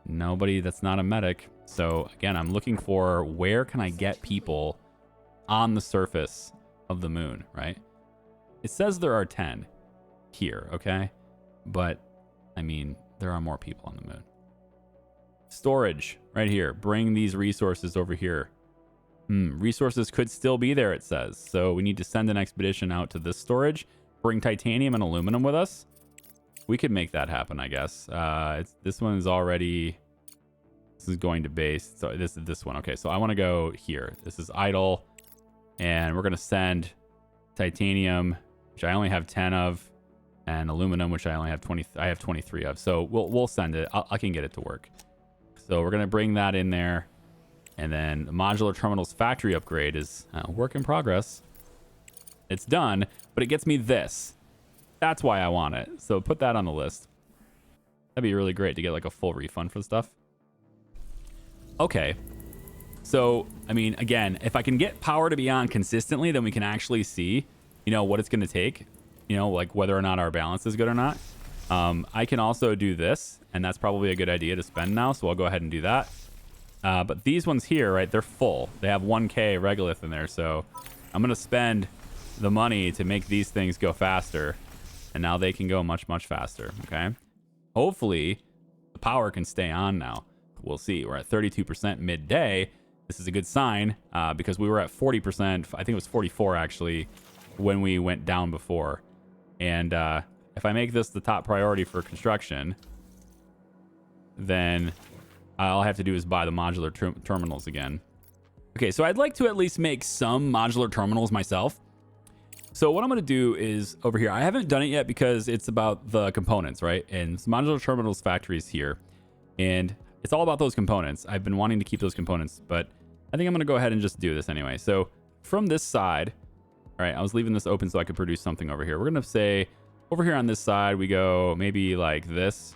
Nobody that's not a medic. So again, I'm looking for where can I get people on the surface of the moon, right? It says there are 10 here, okay? But I mean, there are more people on the moon. Storage right here. Bring these resources over here. Resources could still be there, it says. So we need to send an expedition out to this storage. Bring titanium and aluminum with us. We could make that happen, I guess. This one is already... This is going to base. So this is this one. Okay, so I want to go here. This is idle. And we're going to send titanium, which I only have 10 of, and aluminum, which I only have 20. I have 23 of. So we'll send it. I can get it to work. So we're going to bring that in there. And then the modular terminals factory upgrade is a work in progress. It's done, but it gets me this. That's why I want it. So put that on the list. That'd be really great to get like a full refund for the stuff. Okay. So, I mean, again, if I can get power to be on consistently, then we can actually see, you know, what it's going to take, you know, like whether or not our balance is good or not. I can also do this, and that's probably a good idea to spend now. So I'll go ahead and do that. But these ones here, right, they're full. They have 1K regolith in there. So I'm going to spend the money to make these things go faster. And now they can go much, much faster. Okay. Hopefully the power can stay on now. We'll see. We're at 32% midday. This is a good sign because we were at 40%. I think it was 44 actually when we went down before. And if I make this the top priority for construction, then all I have to do is buy the modular terminals again. Okay, so I'd like to at least make some modular terminals myself. So what I'm going to do is over here. I haven't done it yet because it's about the components, right? And modular terminals factory is here. And it's all about those components. I've been wanting to keep those components, but I think I'm going to go ahead and just do this anyway. So from this side, all right, I was leaving this open so I could produce something over here. We're going to say over here on this side, we go maybe like this.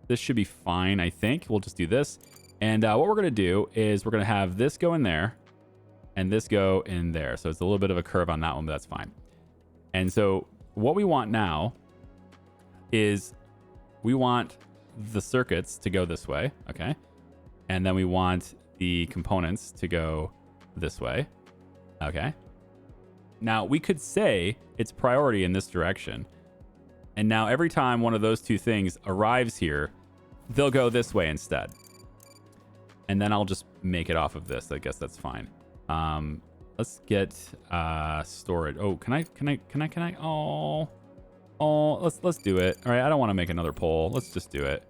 This should be fine, I think. We'll just do this. And what we're going to do is we're going to have this go in there and this go in there. So it's a little bit of a curve on that one, but that's fine. And so what we want now is we want the circuits to go this way. Okay. And then we want the components to go this way. Okay. Now we could say it's priority in this direction. And now every time one of those two things arrives here, they'll go this way instead. And then I'll just make it off of this. I guess that's fine. Let's get storage. Oh, can I? Oh, let's do it. All right, I don't want to make another poll. Let's just do it.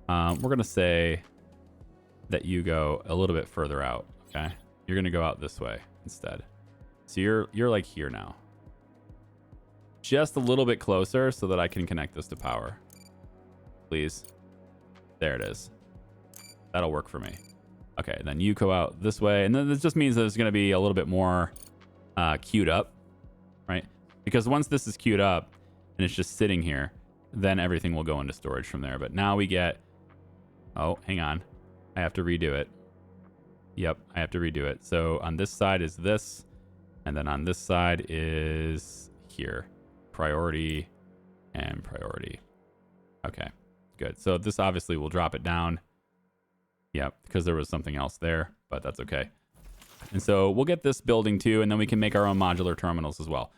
We're gonna say that you go a little bit further out. Okay, you're gonna go out this way instead. So you're like here now. Just a little bit closer so that I can connect this to power. Please. There it is. That'll work for me. Okay, then you go out this way. And then this just means that it's going to be a little bit more queued up, right? Because once this is queued up and it's just sitting here, then everything will go into storage from there. But now we get... Oh, hang on. I have to redo it. Yep, I have to redo it. So on this side is this. And then on this side is here. Priority and priority. Okay, good. So this obviously will drop it down. Yep, because there was something else there, but that's okay. And so we'll get this building too, and then we can make our own modular terminals as well.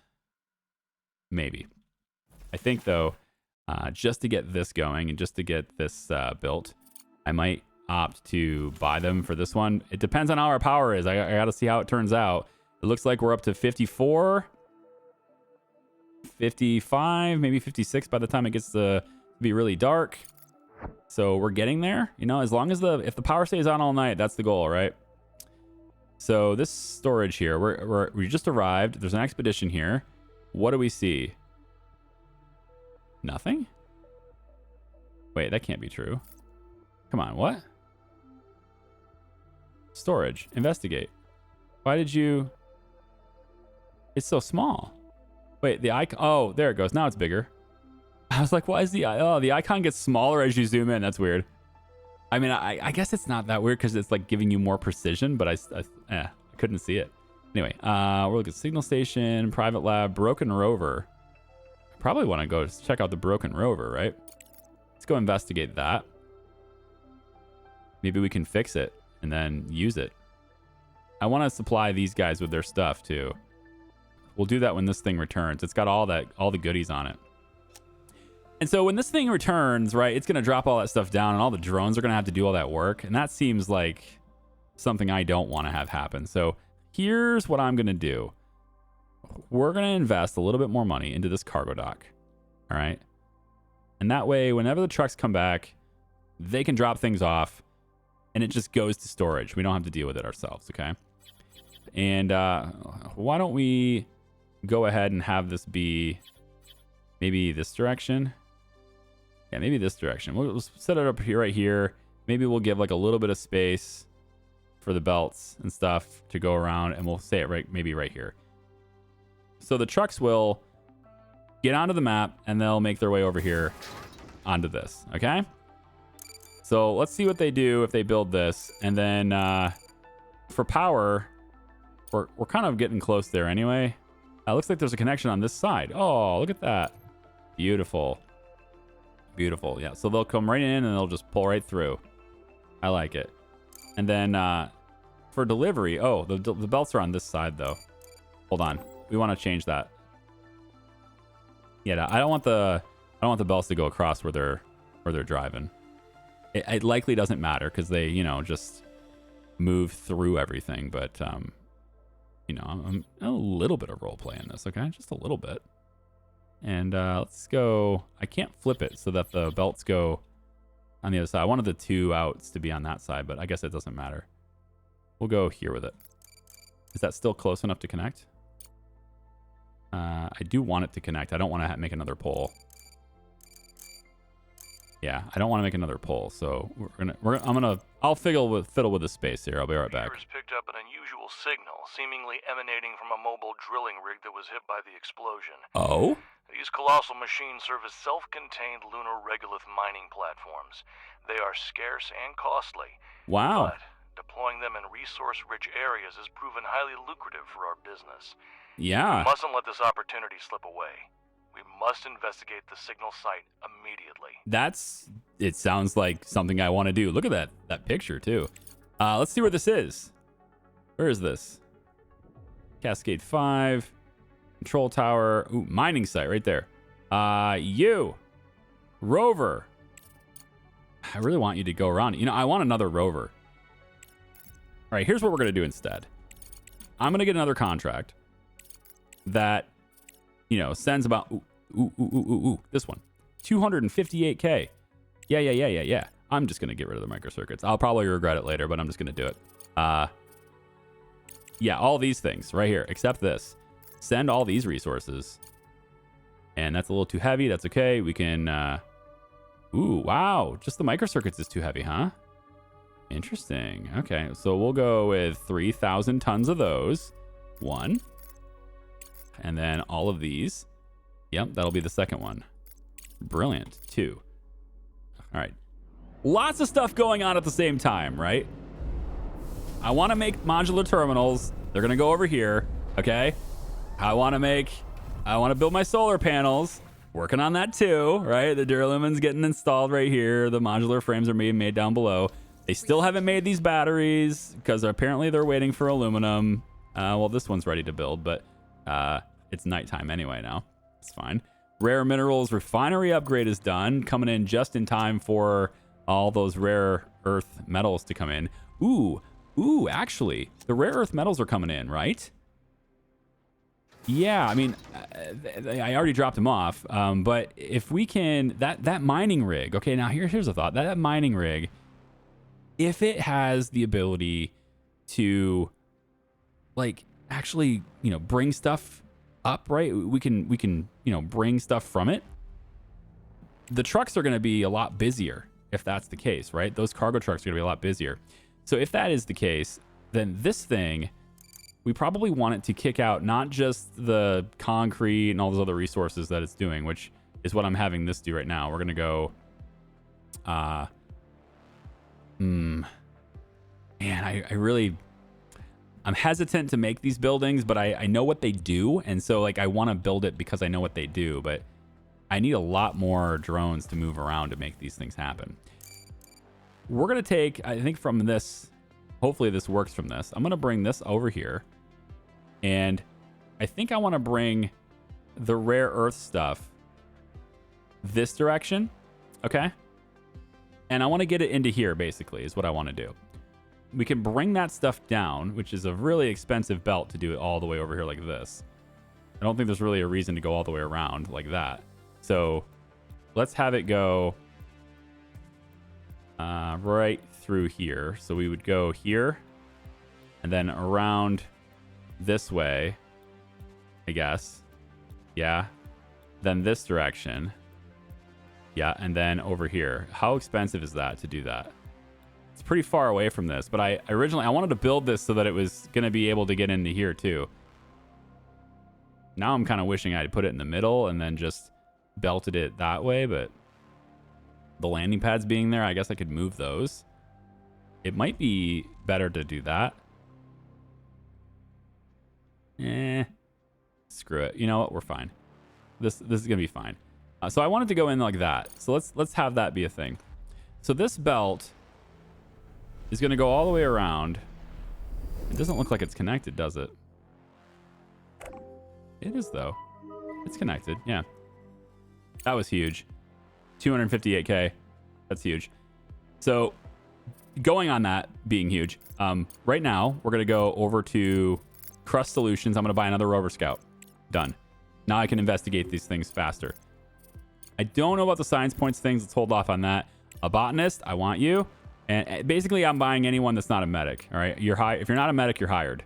Maybe. I think though, just to get this going and just to get this built, I might opt to buy them for this one. It depends on how our power is. I got to see how it turns out. It looks like we're up to 54, 55, maybe 56 by the time it gets to be really dark. So we're getting there, you know, as long as if the power stays on all night, that's the goal, right? So this storage here, we just arrived. There's an expedition here. What do we see? Nothing? Wait, that can't be true. Come on, what? Storage, investigate. Why did you... It's so small. Wait, the icon... Oh, there it goes. Now it's bigger. I was like, why is the icon gets smaller as you zoom in? That's weird. I mean, I guess it's not that weird because it's like giving you more precision, but I couldn't see it. Anyway, we're looking at signal station, private lab, broken rover. Probably want to go check out the broken rover, right? Let's go investigate that. Maybe we can fix it and then use it. I want to supply these guys with their stuff too. We'll do that when this thing returns. It's got all the goodies on it. And so when this thing returns, right, it's going to drop all that stuff down and all the drones are going to have to do all that work. And that seems like something I don't want to have happen. So here's what I'm going to do. We're going to invest a little bit more money into this cargo dock. All right. And that way, whenever the trucks come back, they can drop things off and it just goes to storage. We don't have to deal with it ourselves. Okay. And why don't we go ahead and have this be maybe this direction? Yeah, maybe this direction. We'll set it up here, right here. Maybe we'll give like a little bit of space for the belts and stuff to go around, and we'll say it right, maybe right here. So the trucks will get onto the map, and they'll make their way over here onto this, okay? So let's see what they do if they build this. And then for power, we're kind of getting close there anyway. Looks like there's a connection on this side. Oh, look at that. Beautiful. Beautiful. Yeah, so they'll come right in and they'll just pull right through. I like it. And then for delivery, oh, the belts are on this side though. Hold on. We want to change that. Yeah, I don't want the belts to go across where they're driving. It likely doesn't matter because they, just move through everything, but I'm a little bit of role play in this, okay? Just a little bit. And let's go. I can't flip it so that the belts go on the other side. I wanted the two outs to be on that side, but I guess it doesn't matter. We'll go here with it. Is that still close enough to connect? I do want it to connect. I don't want to make another pole. Yeah, I don't want to make another pole, so I'll fiddle with the space here. I'll be right back. Picked up an unusual signal, seemingly emanating from a mobile drilling rig that was hit by the explosion. Oh? These colossal machines serve as self-contained lunar regolith mining platforms. They are scarce and costly. Wow. But deploying them in resource-rich areas has proven highly lucrative for our business. Yeah. We mustn't let this opportunity slip away. We must investigate the signal site immediately. It sounds like something I want to do. Look at that picture too. Let's see where this is. Where is this? Cascade 5. Control tower. Ooh, mining site right there. Rover. I really want you to go around. I want another rover. All right, here's what we're going to do instead. I'm going to get another contract that, sends about, this one. 258K. Yeah. I'm just going to get rid of the microcircuits. I'll probably regret it later, but I'm just going to do it. Yeah, all these things right here, except this. Send all these resources. And that's a little too heavy. That's okay. We can, ooh, wow. Just the microcircuits is too heavy, huh? Interesting. Okay, so we'll go with 3,000 tons of those. 1. And then all of these. Yep, that'll be the second one. Brilliant. 2. All right. Lots of stuff going on at the same time, right? I want to make modular terminals. They're going to go over here, okay? I want to build my solar panels. Working on that too, right? The duralumin's getting installed right here. The modular frames are being made down below. They still haven't made these batteries because apparently they're waiting for aluminum. Well, this one's ready to build, but it's nighttime anyway now. It's fine. Rare minerals refinery upgrade is done, coming in just in time for all those rare earth metals to come in. Ooh, actually, the rare earth metals are coming in, right? Yeah, I mean, I already dropped them off, but if we can, that mining rig, okay, now here's a thought. That mining rig, if it has the ability to, like, actually, bring stuff up, right? We can, bring stuff from it. The trucks are going to be a lot busier if that's the case, right? Those cargo trucks are going to be a lot busier. So if that is the case, then this thing, we probably want it to kick out not just the concrete and all those other resources that it's doing, which is what I'm having this do right now. We're going to go, Man, I'm hesitant to make these buildings, but I know what they do. And so like, I want to build it because I know what they do, but I need a lot more drones to move around to make these things happen. We're going to take, I think from this, hopefully this works from this. I'm going to bring this over here. And I think I want to bring the rare earth stuff this direction. Okay. And I want to get it into here, basically, is what I want to do. We can bring that stuff down, which is a really expensive belt to do it all the way over here like this. I don't think there's really a reason to go all the way around like that. So let's have it go right through here. So we would go here and then around this way, I guess. Yeah. Then this direction. Yeah. And then over here. How expensive is that to do that? It's pretty far away from this, but I wanted to build this so that it was going to be able to get into here too. Now I'm kind of wishing I'd put it in the middle and then just belted it that way, but the landing pads being there, I guess I could move those. It might be better to do that. Screw it. You know what? We're fine. This is gonna be fine. So I wanted to go in like that. So let's have that be a thing. So this belt is gonna go all the way around. It doesn't look like it's connected, does it? It is though. It's connected. Yeah. That was huge. 258K. That's huge. So going on that being huge, right now we're gonna go over to CRUST Solutions. I'm gonna buy another Rover Scout. Done. Now I can investigate these things faster. I don't know about the science points things. Let's hold off on that. A botanist, I want you. And basically I'm buying anyone that's not a medic. All right. If you're not a medic, you're hired.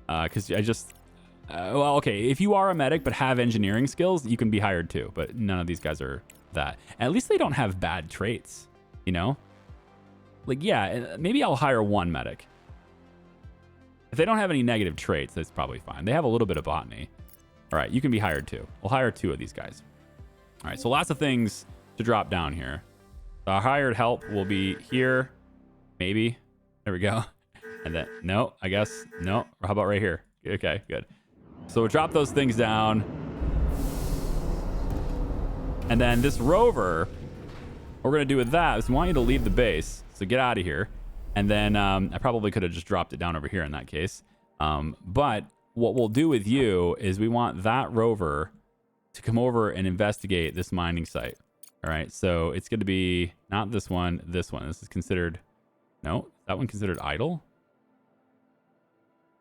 Because well, okay. If you are a medic but have engineering skills, you can be hired too. But none of these guys are that. At least they don't have bad traits, you know? Like, yeah, maybe I'll hire one medic. If they don't have any negative traits, that's probably fine. They have a little bit of botany. All right, you can be hired too. We'll hire 2 of these guys. All right, so lots of things to drop down here. The hired help will be here, maybe. There we go. And then, no, I guess, no. How about right here? Okay, good. So we'll drop those things down. And then this rover, what we're going to do with that is we want you to leave the base. So get out of here. And then I probably could have just dropped it down over here in that case. But what we'll do with you is we want that rover to come over and investigate this mining site. All right. So it's going to be not this one, this one. This is considered, no, that one considered idle.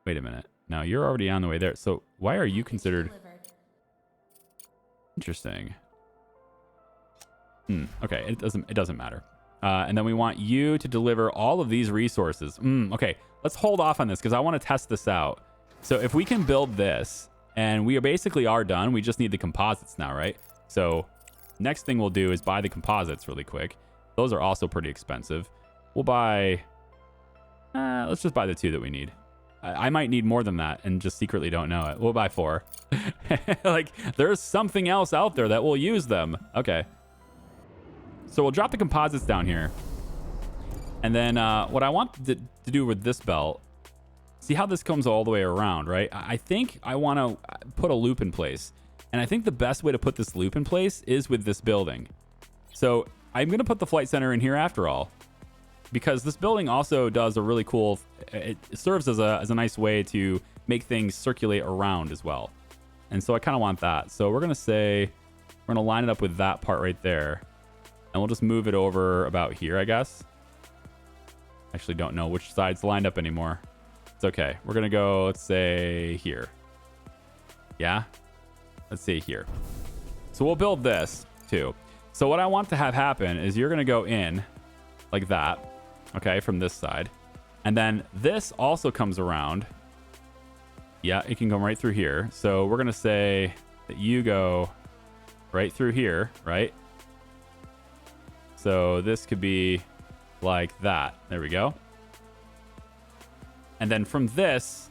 Wait a minute. No, you're already on the way there. So why are you considered? Interesting. Okay. It doesn't matter. And then we want you to deliver all of these resources. Okay, let's hold off on this because I want to test this out. So if we can build this, and we basically are done, we just need the composites now, right? So next thing we'll do is buy the composites really quick. Those are also pretty expensive. We'll buy, let's just buy the 2 that we need. I might need more than that and just secretly don't know it. We'll buy 4. Like, there's something else out there that will use them. Okay. So we'll drop the composites down here. And then what I want to do with this belt, see how this comes all the way around, right? I think I want to put a loop in place. And I think the best way to put this loop in place is with this building. So I'm going to put the flight center in here after all. Because this building also does a really cool, it serves as a nice way to make things circulate around as well. And so I kind of want that. So we're going to say, we're going to line it up with that part right there. And we'll just move it over about here, I guess. Actually don't know which side's lined up anymore. It's okay. We're going to go, let's say here. Yeah? Let's say here. So we'll build this too. So what I want to have happen is you're going to go in like that. Okay, from this side. And then this also comes around. Yeah, it can go right through here. So we're going to say that you go right through here, right? So this could be like that. There we go. And then from this,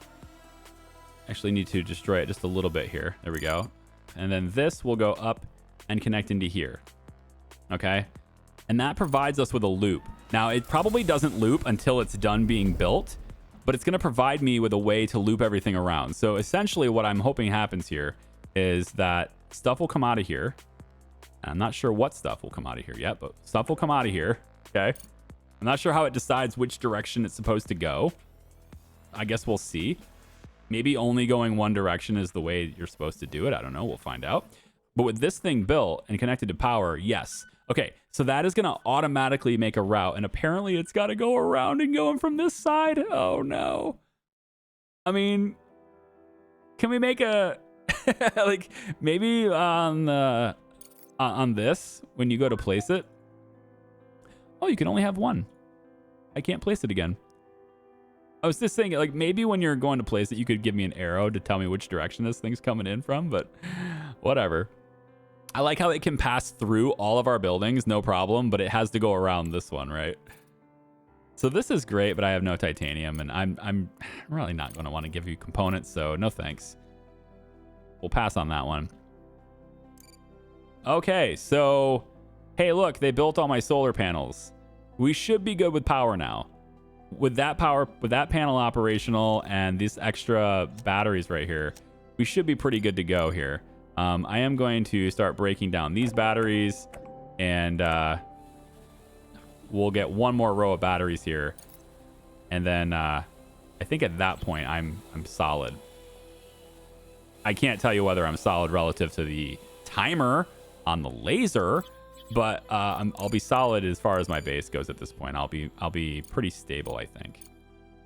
actually need to destroy it just a little bit here. There we go. And then this will go up and connect into here. Okay. And that provides us with a loop. Now, it probably doesn't loop until it's done being built, but it's going to provide me with a way to loop everything around. So essentially what I'm hoping happens here is that stuff will come out of here. I'm not sure what stuff will come out of here yet, but stuff will come out of here. Okay. I'm not sure how it decides which direction it's supposed to go. I guess we'll see. Maybe only going one direction is the way you're supposed to do it. I don't know. We'll find out. But with this thing built and connected to power, yes. Okay, so that is going to automatically make a route. And apparently it's got to go around and going from this side. Oh, no. I mean, can we make a... like, maybe on this, when you go to place it... Oh, you can only have one. I can't place it again. I was just thinking, like, maybe when you're going to place it, you could give me an arrow to tell me which direction this thing's coming in from, but whatever. I like how it can pass through all of our buildings, no problem, but it has to go around this one, right? So this is great, but I have no titanium, and I'm really not going to want to give you components, so no thanks. We'll pass on that one. Okay, so, hey, look, they built all my solar panels. We should be good with power now. With that panel operational and these extra batteries right here, we should be pretty good to go here. I am going to start breaking down these batteries, and we'll get one more row of batteries here, and then I think at that point I'm solid. I can't tell you whether I'm solid relative to the timer on the laser, but I'll be solid as far as my base goes at this point. I'll be pretty stable, I think,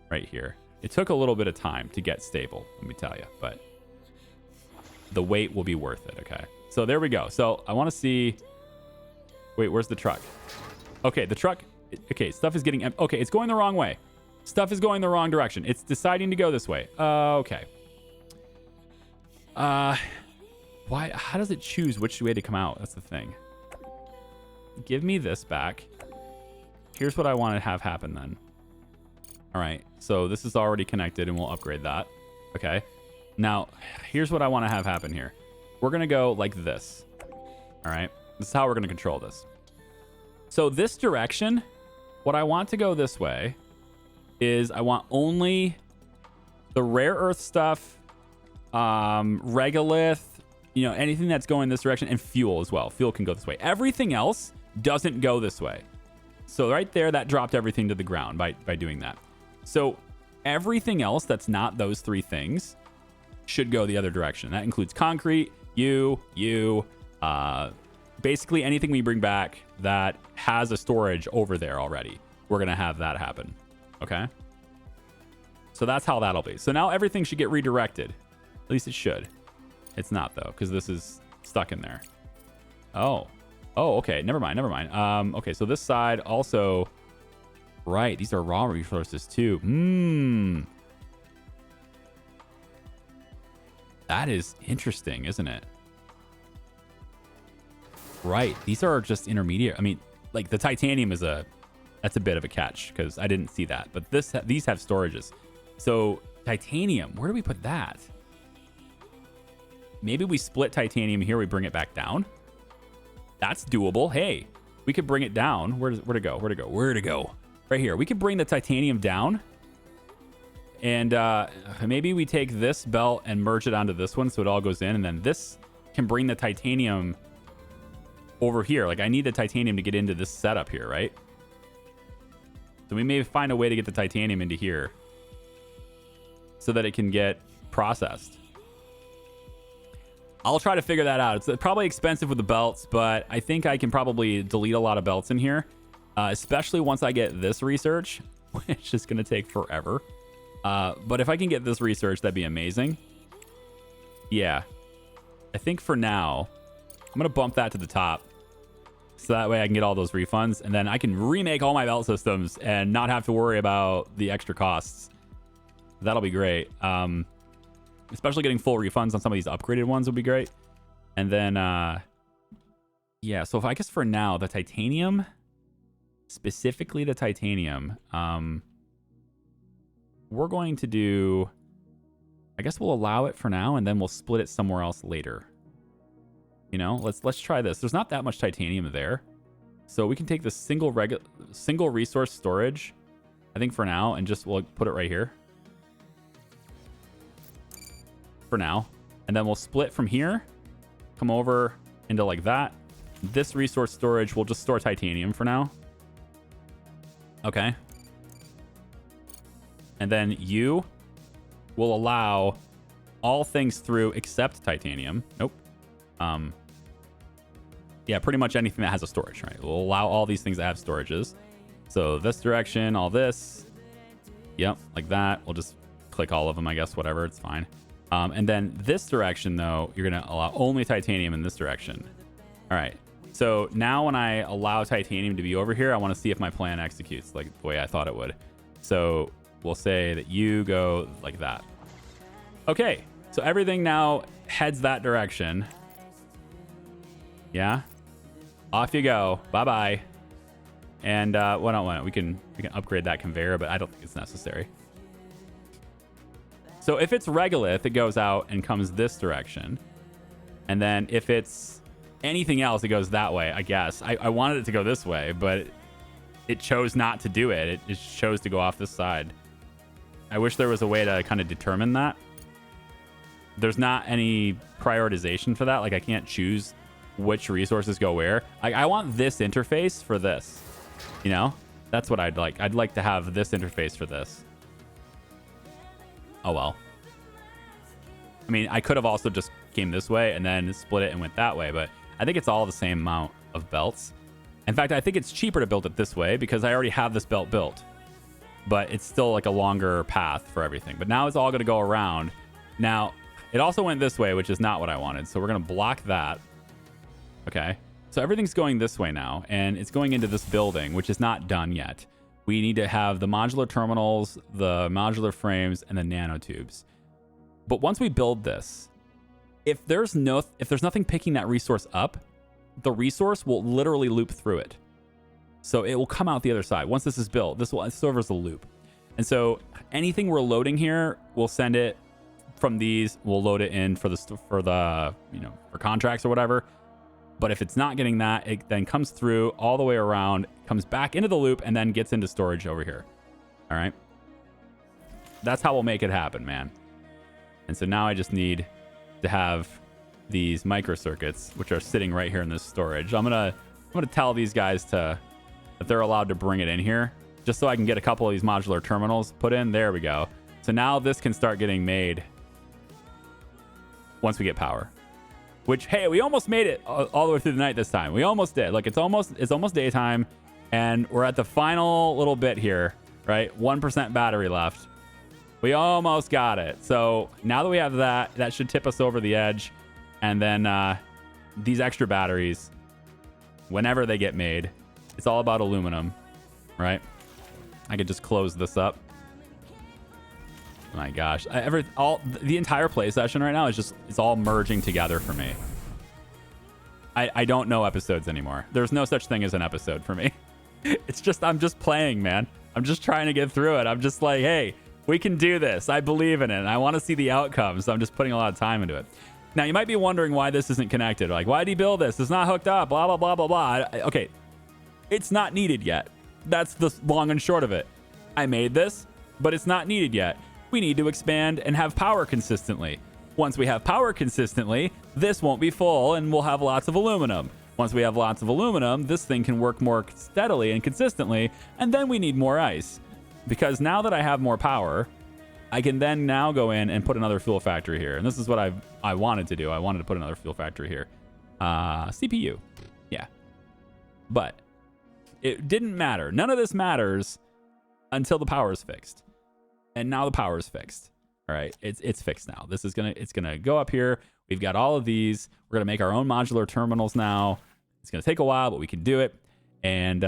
right here. It took a little bit of time to get stable, let me tell you, but the wait will be worth it. Okay, so there we go. So I want to see. Wait, where's the truck? Okay, the truck. Okay, stuff is getting. Okay, it's going the wrong way. Stuff is going the wrong direction. It's deciding to go this way. Okay. Why? How does it choose which way to come out? That's the thing. Give me this back. Here's what I want to have happen then. All right, so this is already connected, and we'll upgrade that. Okay. Now, here's what I want to have happen here. We're going to go like this. All right. This is how we're going to control this. So this direction, what I want to go this way is I want only the rare earth stuff, regolith, you know, anything that's going this direction, and fuel as well. Fuel can go this way. Everything else doesn't go this way. So right there, that dropped everything to the ground by doing that. So everything else that's not those three things should go the other direction. That includes concrete, basically anything we bring back that has a storage over there already. We're going to have that happen. Okay. So that's how that'll be. So now everything should get redirected. At least it should. It's not though, because this is stuck in there. Oh, okay. Never mind. Okay. So this side also, right. These are raw resources too. That is interesting, isn't it? Right. These are just intermediate. I mean, like the titanium is that's a bit of a catch because I didn't see that. But these have storages. So titanium, where do we put that? Maybe we split titanium here. We bring it back down. That's doable. Hey, we could bring it down. Where to go? Right here. We could bring the titanium down. And maybe we take this belt and merge it onto this one so it all goes in. And then this can bring the titanium over here. Like I need the titanium to get into this setup here, right? So we may find a way to get the titanium into here so that it can get processed. I'll try to figure that out. It's probably expensive with the belts, but I think I can probably delete a lot of belts in here, especially once I get this research, which is going to take forever. But if I can get this research, that'd be amazing. Yeah. I think for now, I'm going to bump that to the top. So that way I can get all those refunds. And then I can remake all my belt systems and not have to worry about the extra costs. That'll be great. Especially getting full refunds on some of these upgraded ones would be great. And then, yeah. So if I guess for now, the titanium, specifically the titanium, we're going to do, I guess we'll allow it for now and then we'll split it somewhere else later. You know, let's try this. There's not that much titanium there. So we can take the single resource storage, I think for now, and just we'll put it right here. For now. And then we'll split from here, come over into like that. This resource storage, we'll just store titanium for now. Okay. And then you will allow all things through except titanium. Nope. Yeah, pretty much anything that has a storage, right? We'll allow all these things that have storages. So this direction, all this. Yep, like that. We'll just click all of them, I guess, whatever. It's fine. And then this direction, though, you're going to allow only titanium in this direction. All right. So now when I allow titanium to be over here, I want to see if my plan executes like the way I thought it would. So we'll say that you go like that. Okay. So everything now heads that direction. Yeah. Off you go. Bye-bye. And why not? We can upgrade that conveyor, but I don't think it's necessary. So if it's regolith, it goes out and comes this direction. And then if it's anything else, it goes that way, I guess. I wanted it to go this way, but it chose not to do it. It chose to go off this side. I wish there was a way to kind of determine that. There's not any prioritization for that. Like I can't choose which resources go where. Like I want this interface for this. You know? That's what I'd like. I'd like to have this interface for this. Oh, well. I mean, I could have also just came this way and then split it and went that way, but I think it's all the same amount of belts. In fact, I think it's cheaper to build it this way because I already have this belt built, but it's still like a longer path for everything. But now it's all going to go around. Now, it also went this way, which is not what I wanted. So we're going to block that. Okay. So everything's going this way now, and it's going into this building, which is not done yet. We need to have the modular terminals, the modular frames, and the nanotubes. But once we build this, if there's nothing picking that resource up, the resource will literally loop through it. So it will come out the other side. Once this is built, this will serve as a loop. And so anything we're loading here, we'll send it from these. We'll load it in for contracts or whatever. But if it's not getting that, it then comes through all the way around, comes back into the loop, and then gets into storage over here. All right. That's how we'll make it happen, man. And so now I just need to have these microcircuits, which are sitting right here in this storage. I'm gonna tell these guys that they're allowed to bring it in here, just so I can get a couple of these modular terminals put in. There we go. So now this can start getting made once we get power. Which, hey, we almost made it all the way through the night this time. We almost did. Like it's almost daytime, and we're at the final little bit here, right? 1% battery left. We almost got it. So now that we have that, that should tip us over the edge. And then these extra batteries, whenever they get made, it's all about aluminum, right? I could just close this up. Oh my gosh, the entire play session right now is it's all merging together for me. I don't know episodes anymore. There's no such thing as an episode for me. It's just, I'm just playing, man. I'm just trying to get through it. I'm just like, hey, we can do this. I believe in it. And I want to see the outcomes. So I'm just putting a lot of time into it. Now, you might be wondering why this isn't connected. Like, why did he build this? It's not hooked up, blah, blah, blah, blah, blah. Okay, it's not needed yet. That's the long and short of it. I made this, but it's not needed yet. We need to expand and have power consistently. Once we have power consistently, this won't be full and we'll have lots of aluminum. Once we have lots of aluminum, this thing can work more steadily and consistently, and then we need more ice. Because now that I have more power, I can then now go in and put another fuel factory here. And this is what I wanted to do. I wanted to put another fuel factory here. CPU. Yeah. But it didn't matter. None of this matters until the power is fixed. And now the power is fixed. All right, it's fixed now. It's gonna go up here. We've got all of these. We're gonna make our own modular terminals now. It's gonna take a while, but we can do it. And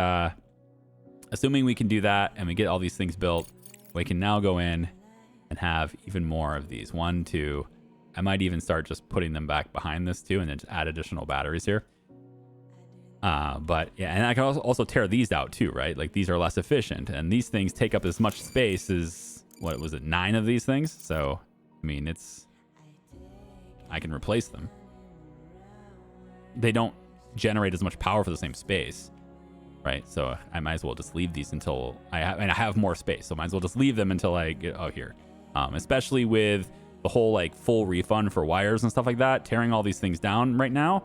assuming we can do that and we get all these things built, we can now go in and have even more of these. 1, 2. I might even start just putting them back behind this too, and then just add additional batteries here. But yeah, and I can also tear these out too, right? Like these are less efficient, and these things take up as much space as, what was it, 9 of these things? So, I mean, I can replace them. They don't generate as much power for the same space. right? So I might as well just leave these until I have more space. So might as well just leave them until I get out here. Especially with the whole like full refund for wires and stuff like that, tearing all these things down right now,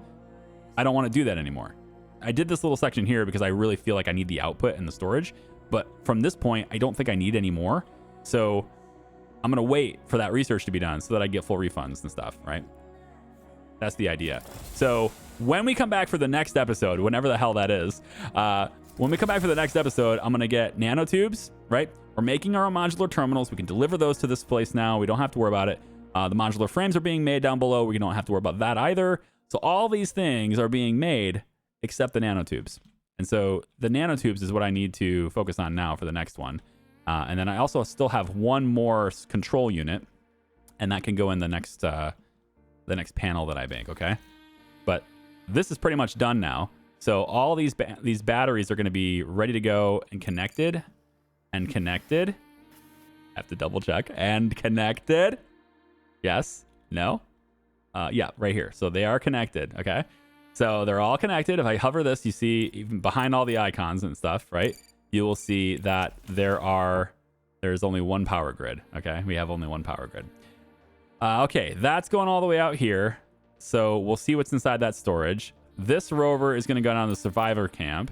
I don't want to do that anymore. I did this little section here because I really feel like I need the output and the storage, but from this point, I don't think I need any more. So I'm going to wait for that research to be done so that I get full refunds and stuff, right? That's the idea. So when we come back for the next episode, whenever the hell that is, when we come back for the next episode, I'm going to get nanotubes, right? We're making our own modular terminals. We can deliver those to this place now. We don't have to worry about it. The modular frames are being made down below. We don't have to worry about that either. So all these things are being made except the nanotubes. And so the nanotubes is what I need to focus on now for the next one. And then I also still have one more control unit, and that can go in the next panel that I make, okay? But this is pretty much done now. So all these batteries are going to be ready to go and connected. Have to double check. And connected. Yes. No. Yeah, right here. So they are connected, okay? So they're all connected. If I hover this, you see even behind all the icons and stuff, right? You will see that there's only one power grid, okay? We have only one power grid. Okay, that's going all the way out here. So we'll see what's inside that storage. This rover is going to go down to the survivor camp.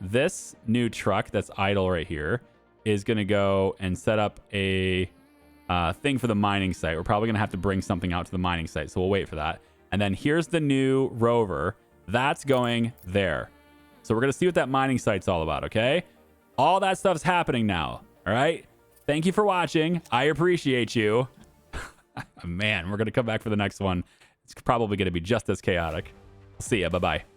This new truck that's idle right here is going to go and set up a thing for the mining site. We're probably going to have to bring something out to the mining site, so we'll wait for that. And then here's the new rover. That's going there. So we're going to see what that mining site's all about, okay? All that stuff's happening now, all right? Thank you for watching. I appreciate you. Man, we're going to come back for the next one. It's probably going to be just as chaotic. See ya. Bye-bye.